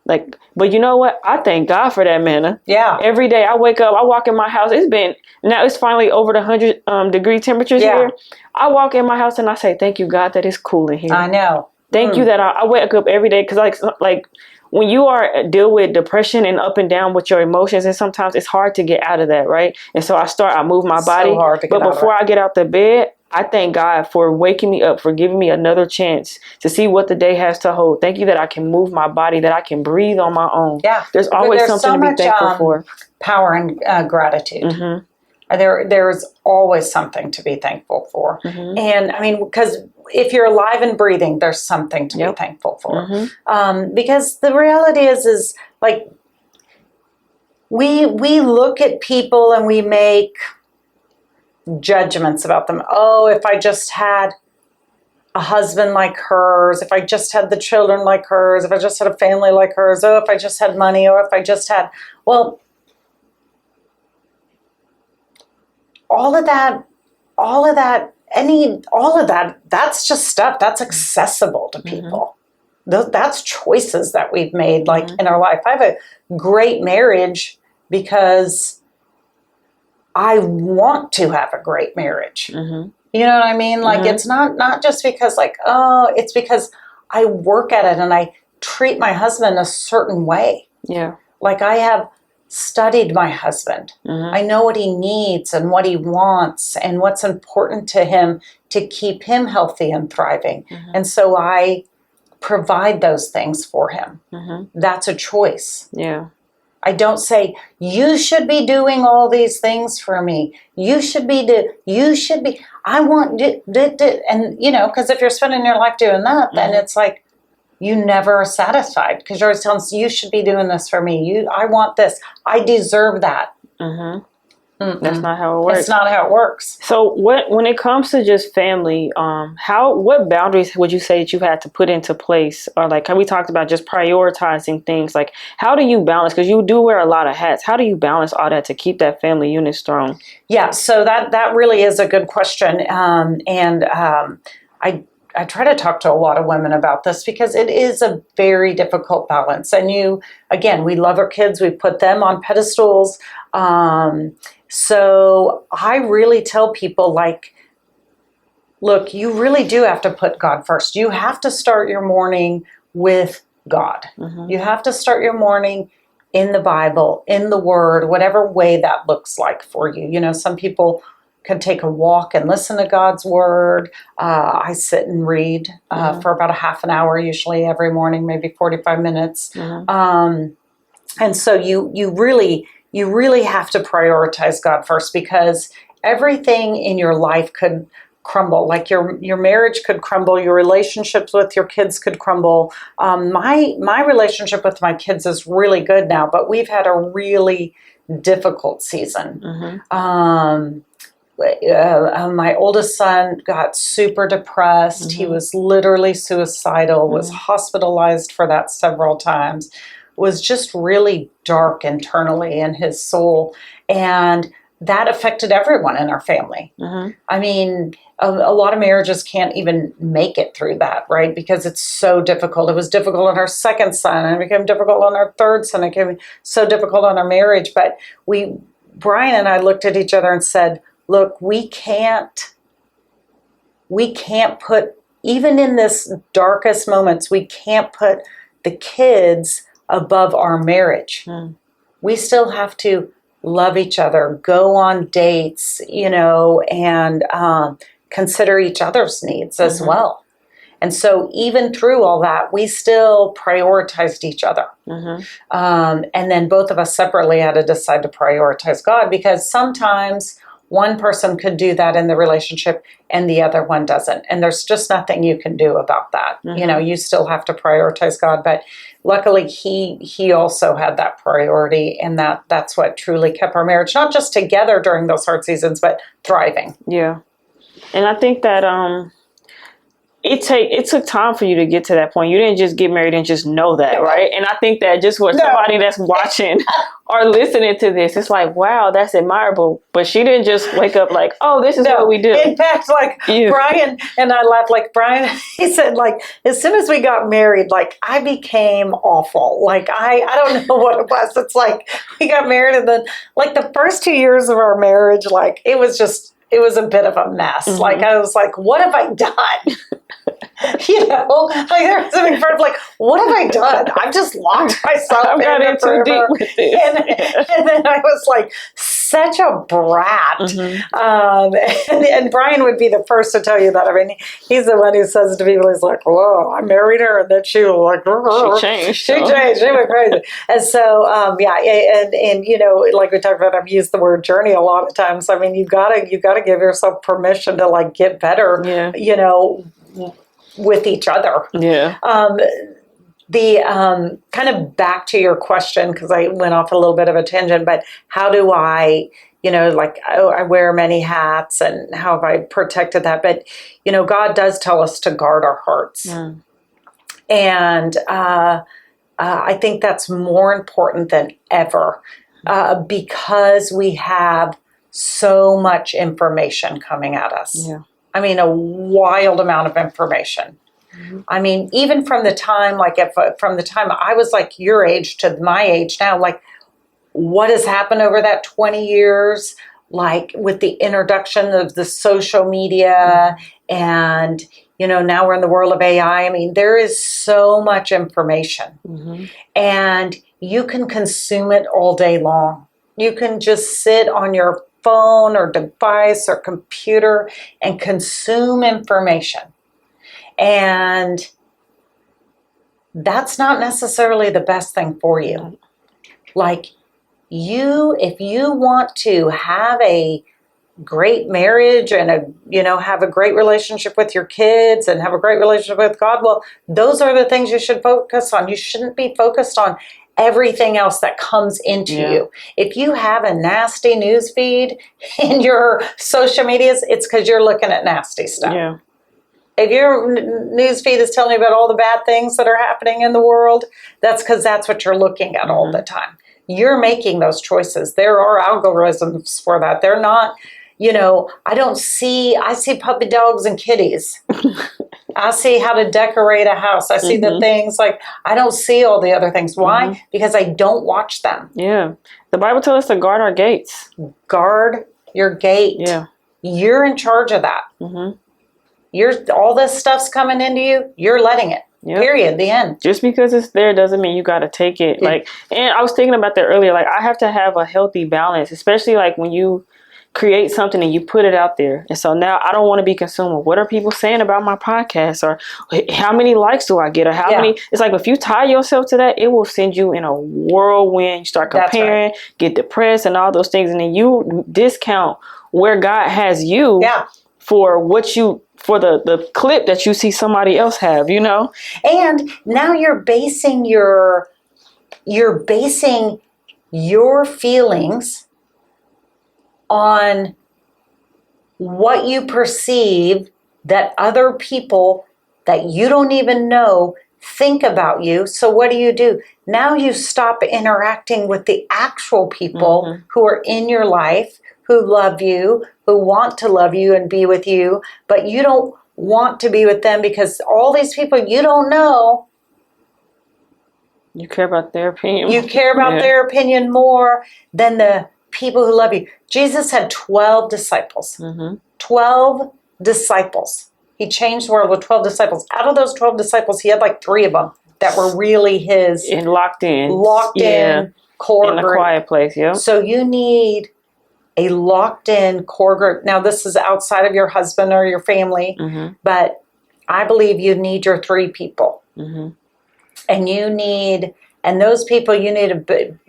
Like, but you know what? I thank God for that manna. Yeah. Every day I wake up, I walk in my house. It's finally over the 100 degree temperatures here. I walk in my house and I say, thank you, God, that it's cool in here. I know. Thank you that I wake up every day. Cause like when you deal with depression and up and down with your emotions, and sometimes it's hard to get out of that. Right. And so I move my body, so hard to get but before I get out the bed, I thank God for waking me up, for giving me another chance to see what the day has to hold. Thank you that I can move my body, that I can breathe on my own. Yeah. There's always something to be thankful for. Power and gratitude. Mm-hmm. There's always something to be thankful for. Mm-hmm. And I mean, because if you're alive and breathing, there's something to be thankful for. Mm-hmm. Because the reality is like, we look at people and we make judgments about them. Oh, if I just had a husband like hers, if I just had the children like hers, if I just had a family like hers, oh, if I just had money, or if I just had, well, all of that, that's just stuff that's accessible to people. Mm-hmm. That's choices that we've made, like, in our life. I have a great marriage because I want to have a great marriage. Mm-hmm. You know what I mean? Like, it's not just because, like, oh, it's because I work at it and I treat my husband a certain way. Yeah. Like, I have studied my husband. Mm-hmm. I know what he needs and what he wants and what's important to him to keep him healthy and thriving. Mm-hmm. And so I provide those things for him. Mm-hmm. That's a choice. Yeah. I don't say, you should be doing all these things for me. I want, and you know, because if you're spending your life doing that, then it's like, you never are satisfied because you're always telling us, you should be doing this for me. I want this. I deserve that. Mm-hmm. That's not how it works. It's not how it works. So when it comes to just family, what boundaries would you say that you had to put into place? Or like, how we talked about just prioritizing things, like how do you balance? Because you do wear a lot of hats. How do you balance all that to keep that family unit strong? Yeah, so that really is a good question. I try to talk to a lot of women about this because it is a very difficult balance. And we love our kids. We put them on pedestals. So I really tell people, like, look, you really do have to put God first. You have to start your morning with God. Mm-hmm. You have to start your morning in the Bible, in the Word, whatever way that looks like for you. You know, some people can take a walk and listen to God's Word. I sit and read for about a half an hour, usually every morning, maybe 45 minutes. Mm-hmm. And so you really have to prioritize God first, because everything in your life could crumble. Like your marriage could crumble, your relationships with your kids could crumble. My relationship with my kids is really good now, but we've had a really difficult season. Mm-hmm. My oldest son got super depressed. Mm-hmm. He was literally suicidal, was hospitalized for that several times, was just really dark internally in his soul. And that affected everyone in our family. Mm-hmm. I mean, a lot of marriages can't even make it through that, right? Because it's so difficult. It was difficult on our second son, and it became difficult on our third son. It became so difficult on our marriage. But Brian and I looked at each other and said, look, we can't put, even in this darkest moments, we can't put the kids above our marriage. Mm. We still have to love each other, go on dates, and consider each other's needs as well. And so even through all that, we still prioritized each other. Mm-hmm. And then both of us separately had to decide to prioritize God, because sometimes one person could do that in the relationship and the other one doesn't. And there's just nothing you can do about that. You know, you still have to prioritize God. But luckily, he also had that priority, and that's what truly kept our marriage, not just together during those hard seasons, but thriving. Yeah. And I think that it took time for you to get to that point. You didn't just get married and just know that, right? And I think that just for somebody that's watching or listening to this, it's like, wow, that's admirable. But she didn't just wake up like, oh, this is what we do. In fact, like Brian, and I laughed, like Brian, he said, like, as soon as we got married, like, I became awful. Like, I don't know what it was. It's like we got married, and then like the first 2 years of our marriage, like it was a bit of a mess. Like, I was like, what have I done? You know, like there was a big part of like, what have I done? I've just locked myself I've got in too deep with this. And then I was like such a brat. And Brian would be the first to tell you that. I mean, he's the one who says to people, he's like, whoa, I married her, and then she was like, she changed. She went crazy. And so, and you know, like we talked about, I've used the word journey a lot of times. I mean, you gotta give yourself permission to like get better, you know, with each other. Yeah. The kind of back to your question, because I went off a little bit of a tangent, but how do I, you know, like I wear many hats, and how have I protected that? But, you know, God does tell us to guard our hearts. And I think that's more important than ever because we have so much information coming at us. Yeah. I mean, a wild amount of information. I mean, even from the time, like from the time I was like your age to my age now, like what has happened over that 20 years, like with the introduction of the social media and, you know, now we're in the world of AI. I mean, there is so much information and you can consume it all day long. You can just sit on your phone or device or computer and consume information. And that's not necessarily the best thing for you. Like if you want to have a great marriage and have a great relationship with your kids and have a great relationship with God, well, those are the things you should focus on. You shouldn't be focused on everything else that comes into you. If you have a nasty news feed in your social medias, it's because you're looking at nasty stuff. Yeah. If your news feed is telling you about all the bad things that are happening in the world, that's because that's what you're looking at all the time. You're making those choices. There are algorithms for that. They're not, I see puppy dogs and kitties. I see how to decorate a house. I see the things, like, I don't see all the other things. Why? Because I don't watch them. Yeah. The Bible tells us to guard our gates. Guard your gate. Yeah. You're in charge of that. All this stuff's coming into you, you're letting it. Yep. Period. The end. Just because it's there doesn't mean you got to take it. Like, and I was thinking about that earlier. Like, I have to have a healthy balance, especially like when you create something and you put it out there. And so now I don't want to be consumed with what are people saying about my podcast, or how many likes do I get, or how many. It's like if you tie yourself to that, it will send you in a whirlwind. You start comparing, get depressed, and all those things, and then you discount where God has you for what you. For the clip that you see somebody else have, And now you're basing your feelings on what you perceive that other people that you don't even know think about you. So what do? Now you stop interacting with the actual people who are in your life, who love you, who want to love you and be with you, but you don't want to be with them because all these people you don't know. You care about their opinion. You care about their opinion more than the people who love you. Jesus had 12 disciples. 12 disciples. He changed the world with 12 disciples. Out of those 12 disciples, he had like 3 of them that were really his. And locked in. Core group. In a quiet place, So you need a locked-in core group. Now, this is outside of your husband or your family, but I believe you need your 3 people. And those people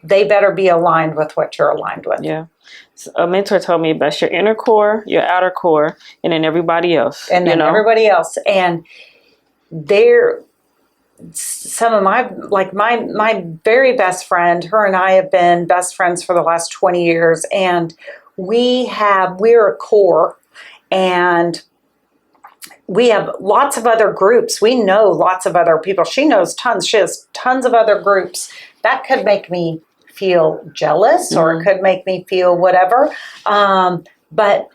they better be aligned with what you're aligned with. Yeah. a mentor told me that's your inner core, your outer core, and then everybody else. And then everybody else. And they're some of my very best friend, her and I have been best friends for the last 20 years. And we're a core, and we have lots of other groups. We know lots of other people. She knows tons. She has tons of other groups. That could make me feel jealous, or it could make me feel whatever. But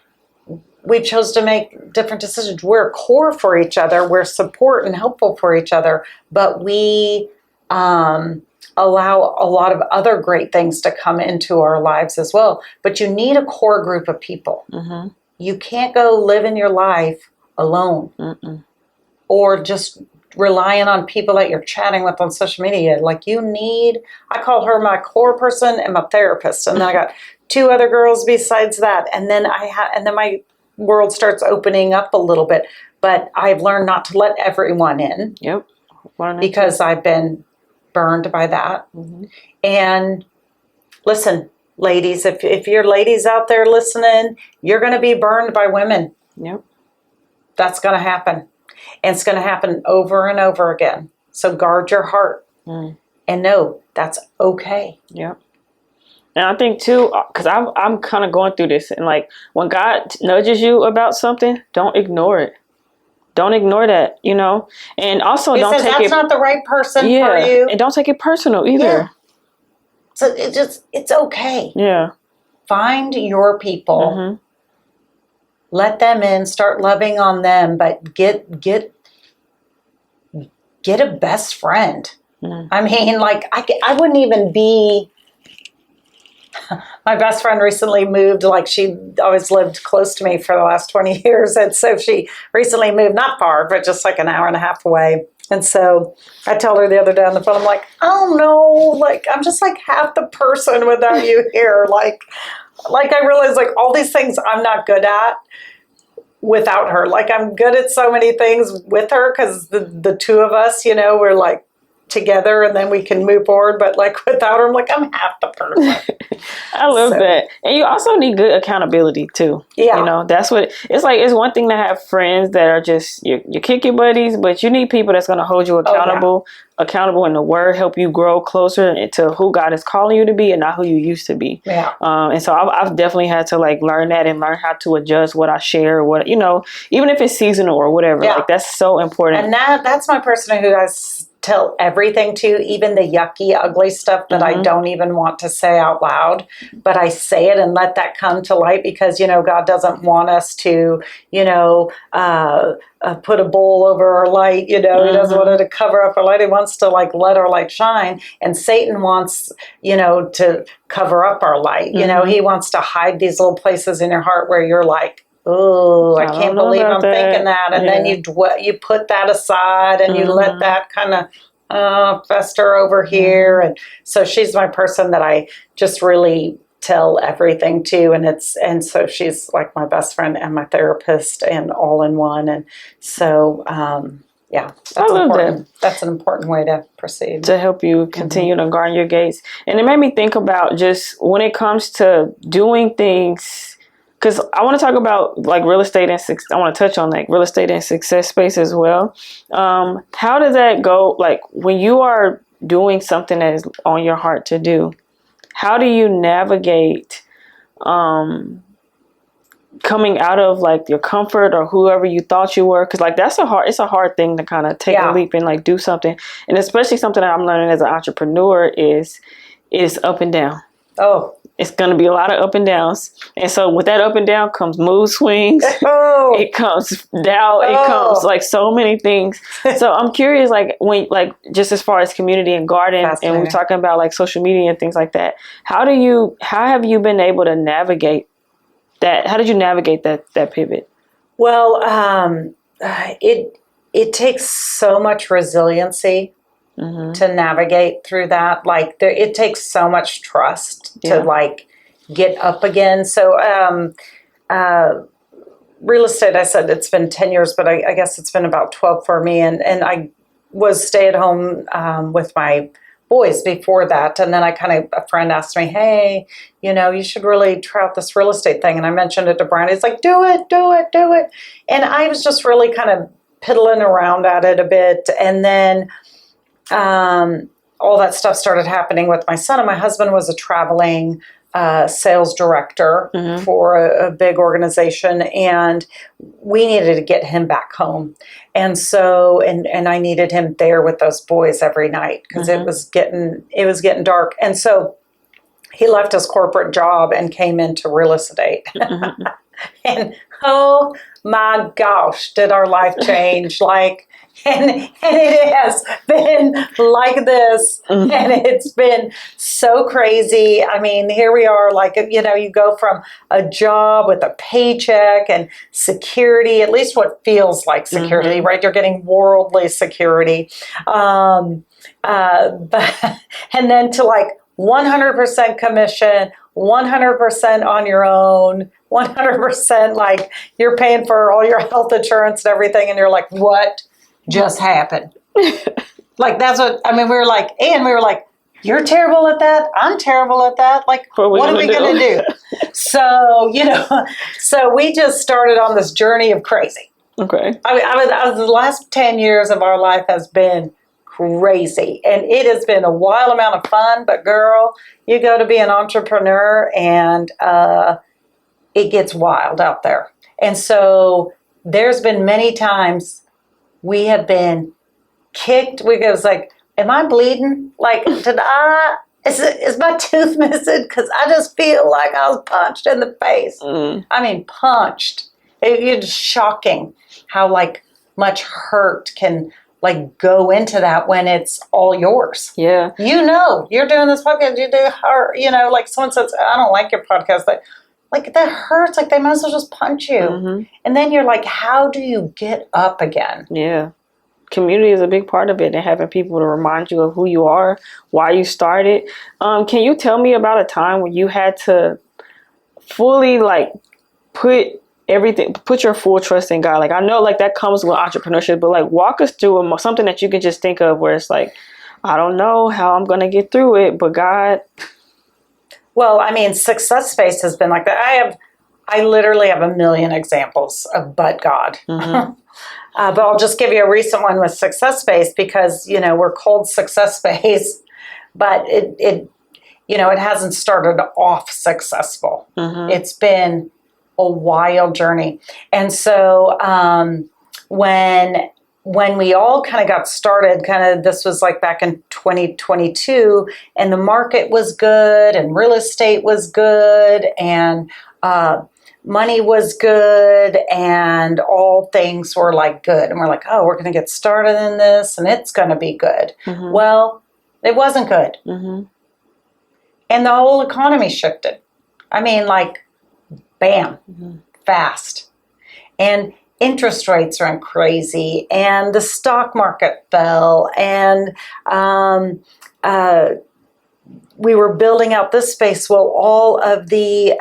we chose to make different decisions. We're a core for each other. We're support and helpful for each other. But we allow a lot of other great things to come into our lives as well. But you need a core group of people. Mm-hmm. You can't go live in your life alone. Mm-mm. Or just relying on people that you're chatting with on social media. Like, I call her my core person and my therapist. And then I got two other girls besides that. And then my world starts opening up a little bit. But I've learned not to let everyone in. Yep. Because I've been burned by that. Mm-hmm. And listen, ladies, if you're ladies out there listening, you're going to be burned by women. Yep. That's going to happen. And it's going to happen over and over again. So guard your heart and know that's okay. Yep. And I think too, because I'm kind of going through this, and like when God nudges you about something, don't ignore it. Don't ignore that, And also don't take that's not the right person for you. And don't take it personal either. Yeah. So it's okay. Yeah. Find your people. Mm-hmm. Let them in, start loving on them, but get a best friend. Mm. I mean, like, I wouldn't even be, my best friend recently moved, like, she always lived close to me for the last 20 years, and so she recently moved, not far, but just like an hour and a half away. And so I told her the other day on the phone, I'm like, oh no, like, I'm just like half the person without you here. Like I realized, like, all these things I'm not good at without her. Like, I'm good at so many things with her because the two of us, we're like together and then we can move forward. But like without her, I'm like, I'm half the person. I love that. And you also need good accountability too. Yeah. That's what it's like. It's one thing to have friends that are just you kick your buddies, but you need people that's going to hold you accountable. Oh, yeah. Accountable in the word, help you grow closer to who God is calling you to be and not who you used to be. Yeah. And so I've definitely had to like learn that and learn how to adjust what I share, what, even if it's seasonal or whatever, like that's so important. And that's my person who I tell everything to, even the yucky, ugly stuff that I don't even want to say out loud, but I say it and let that come to light because, God doesn't want us to, put a bowl over our light, He doesn't want it to cover up our light. He wants to like let our light shine. And Satan wants, to cover up our light. He wants to hide these little places in your heart where you're like, oh, I can't believe I'm thinking that. And then you put that aside and you let that kind of fester over here. And so she's my person that I just really tell everything to. And so she's like my best friend and my therapist and all in one. And so, that's important. That's an important way to proceed. To help you continue to guard your gates. And it made me think about just when it comes to doing things, because I want to talk about like real estate and I want to touch on like real estate and success space as well. How does that go? Like when you are doing something that is on your heart to do, how do you navigate coming out of like your comfort or whoever you thought you were? Because like it's a hard thing to kind of take a leap and like do something. And especially something that I'm learning as an entrepreneur is up and down. Oh. It's going to be a lot of up and downs. And so with that up and down comes mood swings. Oh. It comes doubt. Oh. It comes like so many things. So I'm curious, like when, like just as far as community and garden and we're talking about like social media and things like that, how have you been able to navigate that? How did you navigate that pivot? Well, it takes so much resiliency to navigate through that. Like it takes so much trust to like get up again. So real estate, I said it's been 10 years, but I guess it's been about 12 for me. And I was stay at home with my boys before that. And then a friend asked me, hey, you should really try out this real estate thing. And I mentioned it to Brian. He's like, do it, do it, do it. And I was just really kind of piddling around at it a bit. And then all that stuff started happening with my son. And my husband was a traveling sales director for a big organization, and we needed to get him back home. And so, and I needed him there with those boys every night because it was getting dark. And so he left his corporate job and came into real estate. And oh my gosh, did our life change? And it has been like this, and it's been so crazy. I mean, here we are, you go from a job with a paycheck and security, at least what feels like security, right? You're getting worldly security. But and then to 100% commission, 100% on your own, 100% you're paying for all your health insurance and everything, and you're like, what just happened? That's what I mean. We were like, you're terrible at that, I'm terrible at that, what are we gonna do? So so we just started on this journey of crazy. Okay. I was the last 10 years of our life has been crazy, and it has been a wild amount of fun, but girl, you go to be an entrepreneur and it gets wild out there. And so there's been many times we have been kicked. We goes am I bleeding? Is my tooth missing? Because I just feel like I was punched in the face. I mean, punched. It's shocking how much hurt can go into that when it's all yours. Yeah. You're doing this podcast, you do hurt, someone says, I don't like your podcast. That hurts. They might as well just punch you. And then you're how do you get up again? Yeah. Community is a big part of it, and having people to remind you of who you are, why you started. Can you tell me about a time when you had to fully put your full trust in God? I know that comes with entrepreneurship, but walk us through something that you can just think of where it's I don't know how I'm going to get through it, but God. Well, I mean, Success Space has been like that. I literally have a million examples of but God. But I'll just give you a recent one with Success Space because, we're called Success Space, but it hasn't started off successful. It's been a wild journey. And so when we all kind of got started, this was back in 2022, and the market was good, and real estate was good, and money was good, and all things were good. And we're oh, we're going to get started in this, and it's going to be good. Well, it wasn't good. And the whole economy shifted. I mean, bam, fast. And interest rates went crazy, and the stock market fell, and we were building out this space. Well, all of the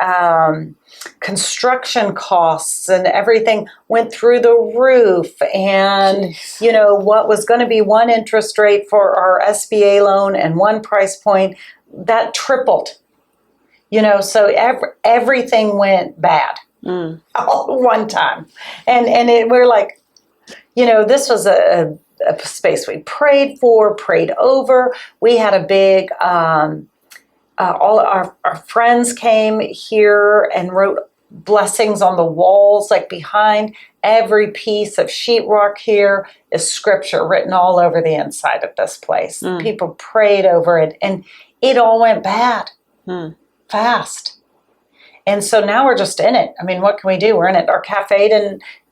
construction costs and everything went through the roof, and what was going to be one interest rate for our SBA loan and one price point, that tripled. So everything went bad. All at one time. And we're this was a space we prayed for, prayed over. We had a big, all our friends came here and wrote blessings on the walls, behind every piece of sheetrock here is scripture written all over the inside of this place. People prayed over it, and it all went bad fast. And so now we're just in it. I mean, what can we do? We're in it. Our cafe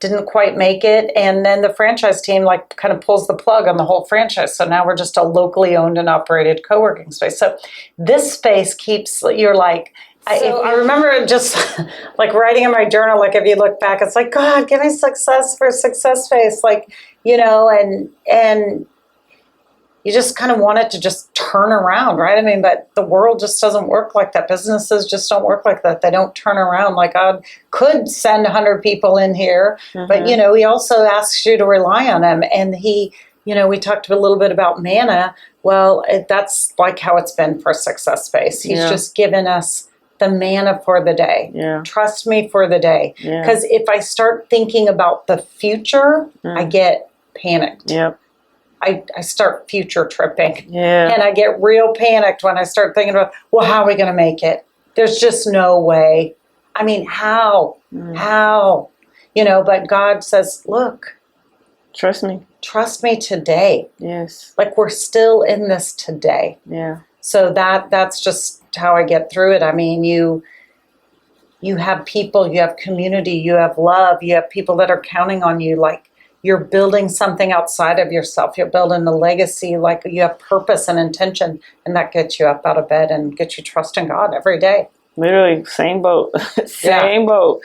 didn't quite make it. And then the franchise team kind of pulls the plug on the whole franchise. So now we're just a locally owned and operated co-working space. So this space keeps, you're I remember just writing in my journal, if you look back, it's God, give me success for Success Space. And you just kind of want it to just turn around, right? I mean, but the world just doesn't work like that. Businesses just don't work like that. They don't turn around. God could send 100 people in here, but, he also asks you to rely on him. And he we talked a little bit about manna. Well, that's like how it's been for Success Space. He's just given us the manna for the day. Yeah. Trust me for the day. Because if I start thinking about the future, I get panicked. Yep. I start future tripping. Yeah. And I get real panicked when I start thinking about, well, how are we going to make it? There's just no way. I mean, how? How? But God says, look. Trust me. Trust me today. Yes. Like we're still in this today. Yeah. So that's just how I get through it. I mean, you have people, you have community, you have love, you have people that are counting on you. Like you're building something outside of yourself. You're building a legacy, like you have purpose and intention, and that gets you up out of bed and gets you trusting God every day. Literally, same boat. Same boat.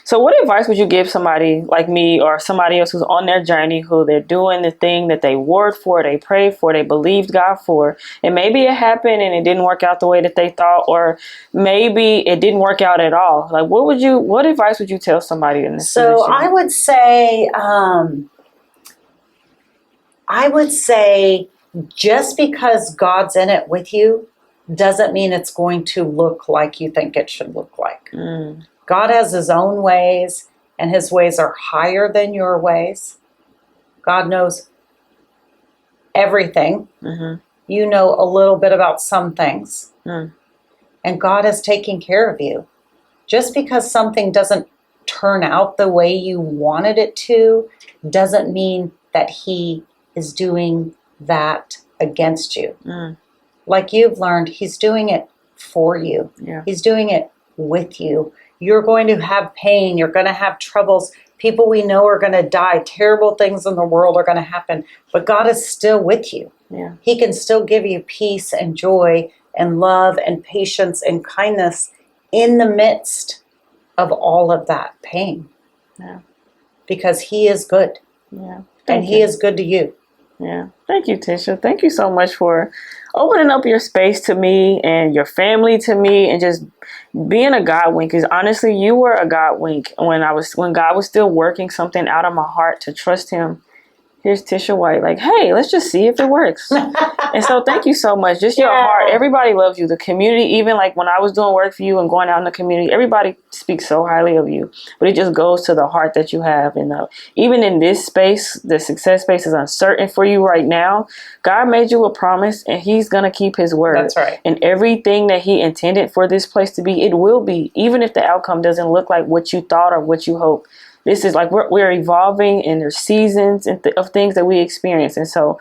So what advice would you give somebody like me or somebody else who's on their journey, who they're doing the thing that they warred for, they prayed for, they believed God for, and maybe it happened and it didn't work out the way that they thought, or maybe it didn't work out at all? Like, what advice would you tell somebody in this position? So I would say just because God's in it with you doesn't mean it's going to look like you think it should look like. God has his own ways, and his ways are higher than your ways. God knows everything. You know a little bit about some things. And God is taking care of you. Just because something doesn't turn out the way you wanted it to doesn't mean that he is doing that against you. Like you've learned, he's doing it for you. Yeah. He's doing it with you. You're going to have pain. You're going to have troubles. People we know are going to die. Terrible things in the world are going to happen. But God is still with you. Yeah. He can still give you peace and joy and love and patience and kindness in the midst of all of that pain. Yeah. Because he is good. Yeah. And he is good to you. Yeah. Thank you, Tisha. Thank you so much for opening up your space to me and your family to me, and just being a God wink. Because honestly, you were a God wink when God was still working something out of my heart to trust him. Here's Tisha White, like, hey, let's just see if it works. And so thank you so much. Just your heart. Everybody loves you. The community, even like when I was doing work for you and going out in the community, everybody speaks so highly of you. But it just goes to the heart that you have. And even in this space, the success space is uncertain for you right now. God made you a promise, and he's going to keep his word. That's right. And everything that he intended for this place to be, it will be, even if the outcome doesn't look like what you thought or what you hoped. This is like we're evolving, and there's seasons of things that we experience. And so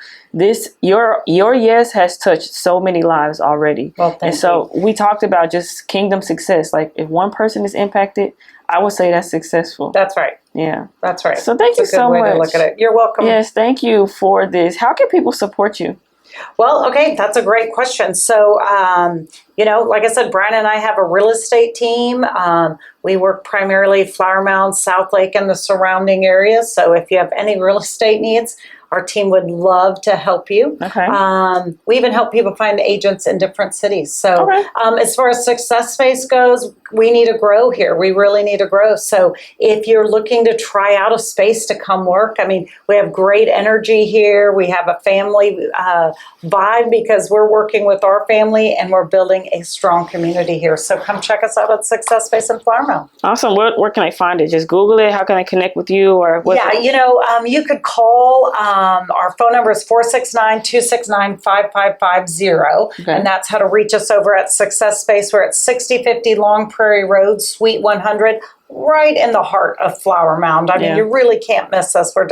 your yes has touched so many lives already. Well, and so we talked about just kingdom success. Like if one person is impacted, I would say that's successful. That's right. Yeah. That's right. So thank you so much. To look at it. You're welcome. Yes, thank you for this. How can people support you? Well, okay, that's a great question. So, like I said, Brian and I have a real estate team. We work primarily Flower Mound, South Lake, and the surrounding areas. So if you have any real estate needs, our team would love to help you. Okay. We even help people find agents in different cities. So as far as Success Space goes, we need to grow here. We really need to grow. So if you're looking to try out a space to come work, I mean, we have great energy here. We have a family vibe because we're working with our family and we're building a strong community here. So come check us out at Success Space in Flower Mound. Awesome. Where can I find it? Just Google it. How can I connect with you? Or you could call. Our phone number is 469-269-5550. Okay. And that's how to reach us over at Success Space. We're at 6050 Long Prairie Road, Suite 100, right in the heart of Flower Mound. I mean, you really can't miss us. We're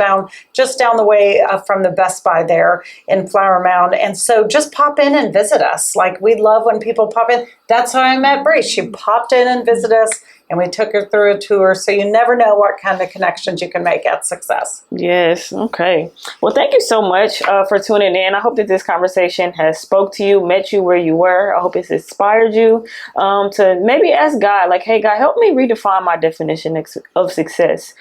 just down the way from the Best Buy there in Flower Mound. And so just pop in and visit us. Like, we love when people pop in. That's how I met Bree. She popped in and visited us, and we took her through a tour. So you never know what kind of connections you can make at Success. Yes. Okay. Well, thank you so much for tuning in. I hope that this conversation has spoke to you, met you where you were. I hope it's inspired you to maybe ask God, like, hey, God, help me redefine my definition of success,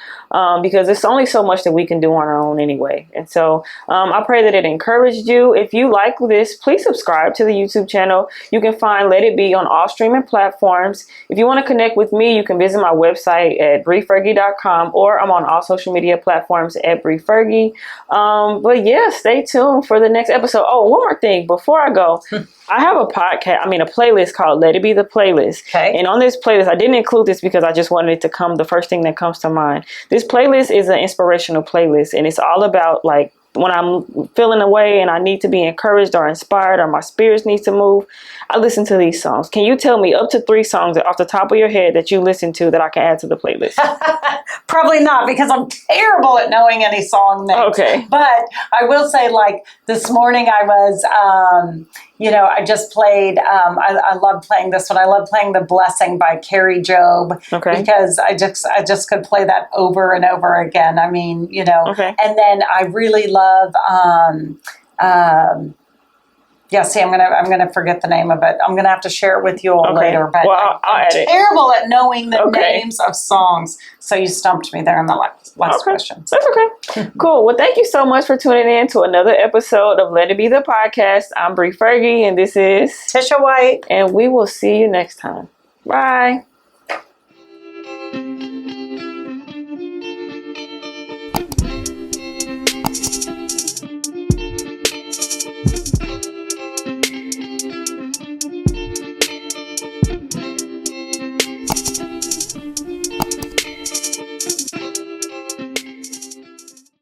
because there's only so much that we can do on our own anyway. And so I pray that it encouraged you. If you like this, please subscribe to the YouTube channel. You can find Let It Be on all streaming platforms. If you want to connect with me, you you can visit my website at briefergie.com, or I'm on all social media platforms at briefergie. But yeah, stay tuned for the next episode. Oh, one more thing before I go. I have a playlist called Let It Be the Playlist. Okay. And on this playlist, I didn't include this because I just wanted it to come the first thing that comes to mind. This playlist is an inspirational playlist, and it's all about like when I'm feeling away and I need to be encouraged or inspired or my spirits needs to move, I listen to these songs. Can you tell me up to 3 songs off the top of your head that you listen to that I can add to the playlist? Probably not, because I'm terrible at knowing any song names. Okay. But I will say, like, this morning I was, I just played, I love playing this one. I love playing The Blessing by Carrie Job. Okay. Because I just could play that over and over again. I mean, Okay. And then I really love, I'm gonna forget the name of it. I'm gonna have to share it with you all later. But I'll add it. Terrible at knowing the names of songs. So you stumped me there in the last question. That's okay. Cool. Well, thank you so much for tuning in to another episode of Let It Be the Podcast. I'm Brie Fergie, and this is Tisha White, and we will see you next time. Bye.